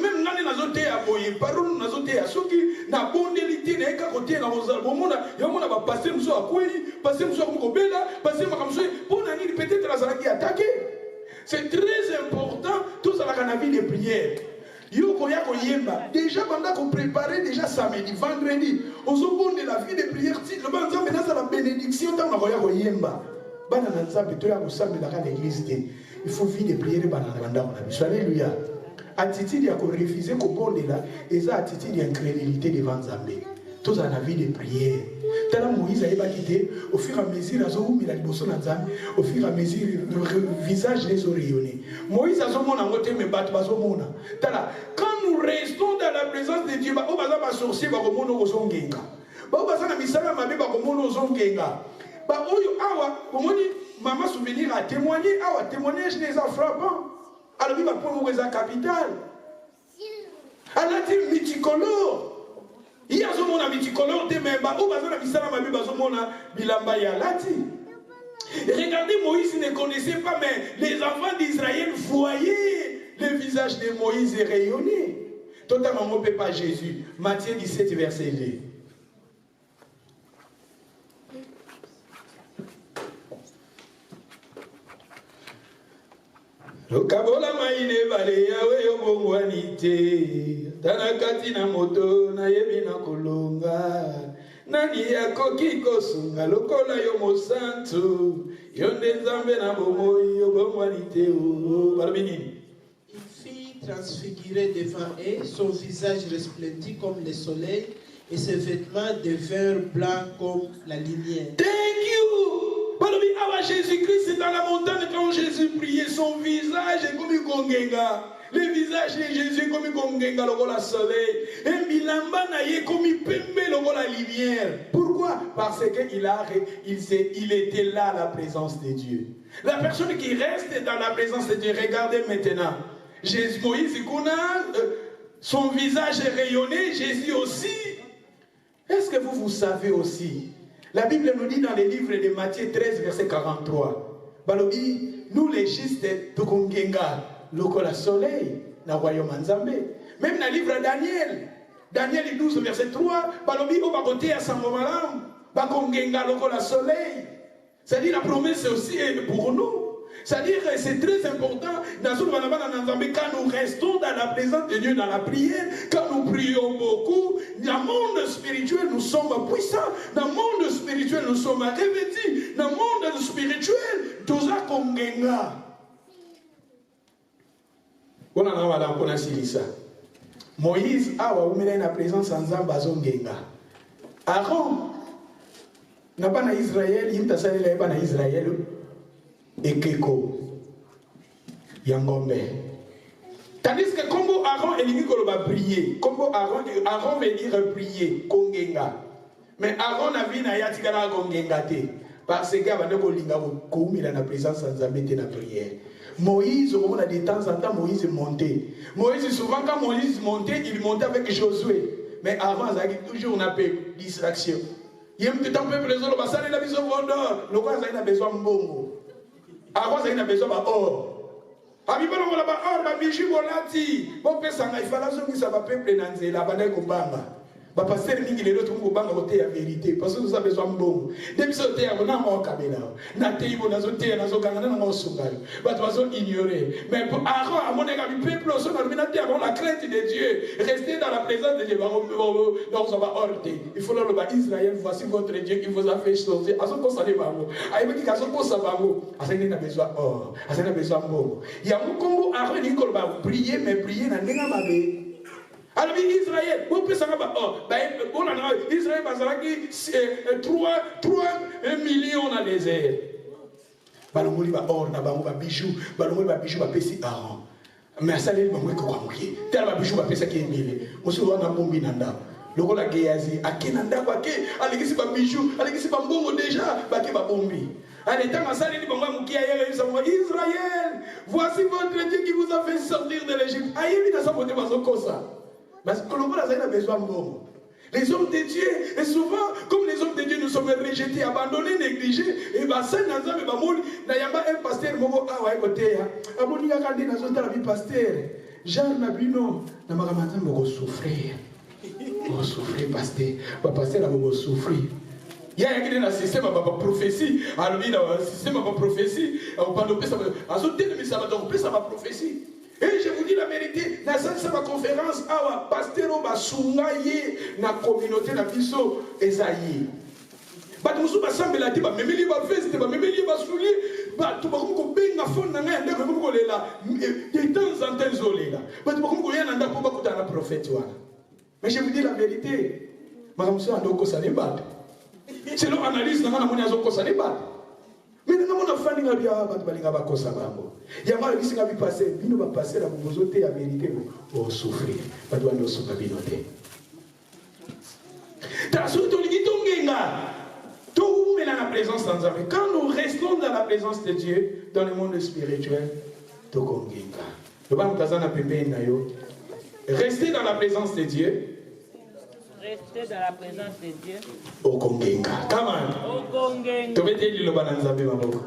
même l'année n'a zoté à boye, parole n'a zoté à ceux qui n'a bon délité, n'a qu'à côté dans vos albums. Il y a mon va passer nous à quoi, passer nous à Mokobela, passer ma comme ça. Pour l'année, peut-être la Zalaki attaqué. C'est très important, tout ça dans la vie de prière. Déjà, pendant qu'on préparait déjà samedi, vendredi, on se bon de la vie de prière, le bon Dieu maintenant c'est la bénédiction dans la royaume Yemba. Il faut vivre de prière dans la Alléluia. attitude à refuser qu'on bonne là, et ça attitude d'incrédulité devant Zambé. Tous en avis de prière. Tel Moïse a quitté, au fur et à mesure, au fur et à mesure, le visage les rayonné. Moïse a son monde en côté, mais battre pas son monde. Quand nous restons dans la présence de Dieu, on va pas sorcier, on va pas zongenga. On va pas misala mabe, on va pas zongenga. Bah oyo awa, maman souvenir a témoigné, awa témoignage les a frappants. Alors il va prendre la capitale. Elle a dit multicolore. Il y a ce monde multicolore de même, où bazana bisala mabe bazomona bilamba ya lati. Regardez, Moïse ne connaissait pas, mais les enfants d'Israël voyaient le visage de Moïse rayonner. Totalement, on ne peut pas Jésus. Matthieu 17, verset 2. Lokabola maine bale yawe yobongwanite tanakati na moto na yebi na kolonga nani yakoki kosunga lokola yo mosantu yonde nzambe na bomoi yobongwanite o balobini. Il fit transfigurer devant eux, son visage resplendit comme le soleil et ses vêtements devinrent blancs comme la lumière. Thank you. Jésus-Christ, c'est dans la montagne quand Jésus priait, son visage est comme Kongenga. Le visage de Jésus est comme Kongenga, le soleil. Et Milamba naïe comme Pembe, la lumière. Pourquoi? Parce qu'il était là à la présence de Dieu. La personne qui reste dans la présence de Dieu, regardez maintenant. Jésus, Moïse, son visage est rayonné, Jésus aussi. Est-ce que vous savez aussi? La Bible nous dit dans les livres de Matthieu 13, verset 43. Balobi, nous les justes, Tukungenga, lokola soleil, na royaume Nzambe. Même dans le livre de Daniel, Daniel 12, verset 3, Balobi, au bakote à Sangomalam, Bakongenga, lokola soleil. C'est-à-dire la promesse aussi est pour nous. C'est-à-dire que c'est très important quand nous restons dans la présence de Dieu, dans la prière, quand nous prions beaucoup, dans le monde spirituel nous sommes puissants, dans le monde spirituel nous sommes revêtus, dans le monde spirituel tout ça comme genga. On a ça. Moïse a eu la présence en Zambazongenga. Aaron n'a pas d'Israël, il n'a pas d'Israël. Et Keko Yangombe. Tandis que comme Aaron et Nicolas va prier, comme Aaron veut dire prier, Kongenga. Mais Aaron a vu na yatikala Kongenga te. Parce que avant de kolinga ko il a la présence sans amener la prière. Moïse, on a de temps en temps Moïse montait. Moïse souvent quand Moïse montait, il montait avec Josué. Mais avant ça toujours on appelle distraction. Il y a un petit peuple les autres va saler la vision vendeur. Le roi a besoin de bongo. Avant ça il a besoin d'or. Abibalo la ba or ba bijou bolati. Bon pesanga ifala zo ngisa ba peuple na nzela bana ko banga. Ba pasteur mingi lelo to ko banga côté la vérité parce que nous avons besoin de bon. Depuis ce terme na mo kabela. Na teibo na zo te na zo ganga na mo sunga. Ba to zo ignorer. Mais pour Aaron à mon égard le peuple so na minati avant la crainte de Dieu, rester dans la présence de Dieu. Donc ça va orter. Il faut le ba Israël, voici votre Dieu qui vous a fait sortir. Aso ko sale ba mo. Ayi ki kaso ko sa ba mo. Asani na besoin or. Asani na besoin bon. Il y a mon Congo Aaron ni ko ba prier mais prier na ndenga mabe. Alors Israël, vous pouvez savoir, Israël va 3 millions dans le désert. Balongoli va or, na bango va bijou, balongoli va bijou va pesi Aaron. Mais ça les bango ko amouki. Tel va bijou va pesa ki emile. Oso wana bombi nanda. Loko la geyazi, akenanda kwa ke, alegisi ba bijou, alegisi ba mbongo déjà, ba ke ba bombi. Allez, tant que ça, les bango amouki ayer Israël, voici votre Dieu qui vous a fait sortir de l'Égypte. Aïe, vite ça pote bazo kosa. Parce que l'homme a besoin de bon. Les hommes de Dieu, et souvent, comme les hommes de Dieu, nous sommes rejetés, abandonnés, négligés, et bien, ça, nous avons un pasteur, il y a un pasteur, Jean Nabino, nous avons souffrir. Nous souffrir, pasteur. Le pasteur a souffrir. Il y a un système de prophétie, alors il y a un système de prophétie, on parle de ça, ça va prophétie. Et je vous dis la vérité, dans cette conférence, le pasteur va sounger la communauté de Esaïe. Batmusu va sembler la tiba, mais il va faire, mais il va soulier. bato bakomi kobenga fone na ngai ndako ekomi kolela de temps en temps ezolela bato bakomi koya na ndako mpo bakutana na prophète wana. Mais je vous dis la vérité, makambo so ando okosana bato selon analyse na nga namoni azokosana bato. Mais nous avons fait des choses qui sont passées. Il y a des choses qui sont passées. Nous avons passé la vérité pour souffrir. Nous devons souffrir. Quand nous restons dans la présence de Dieu, dans le monde spirituel, restez dans la présence de Dieu. Restez dans la présence de Dieu. Okongenga. Come on. Okongenga. Tobeteli lo bananza be maboko.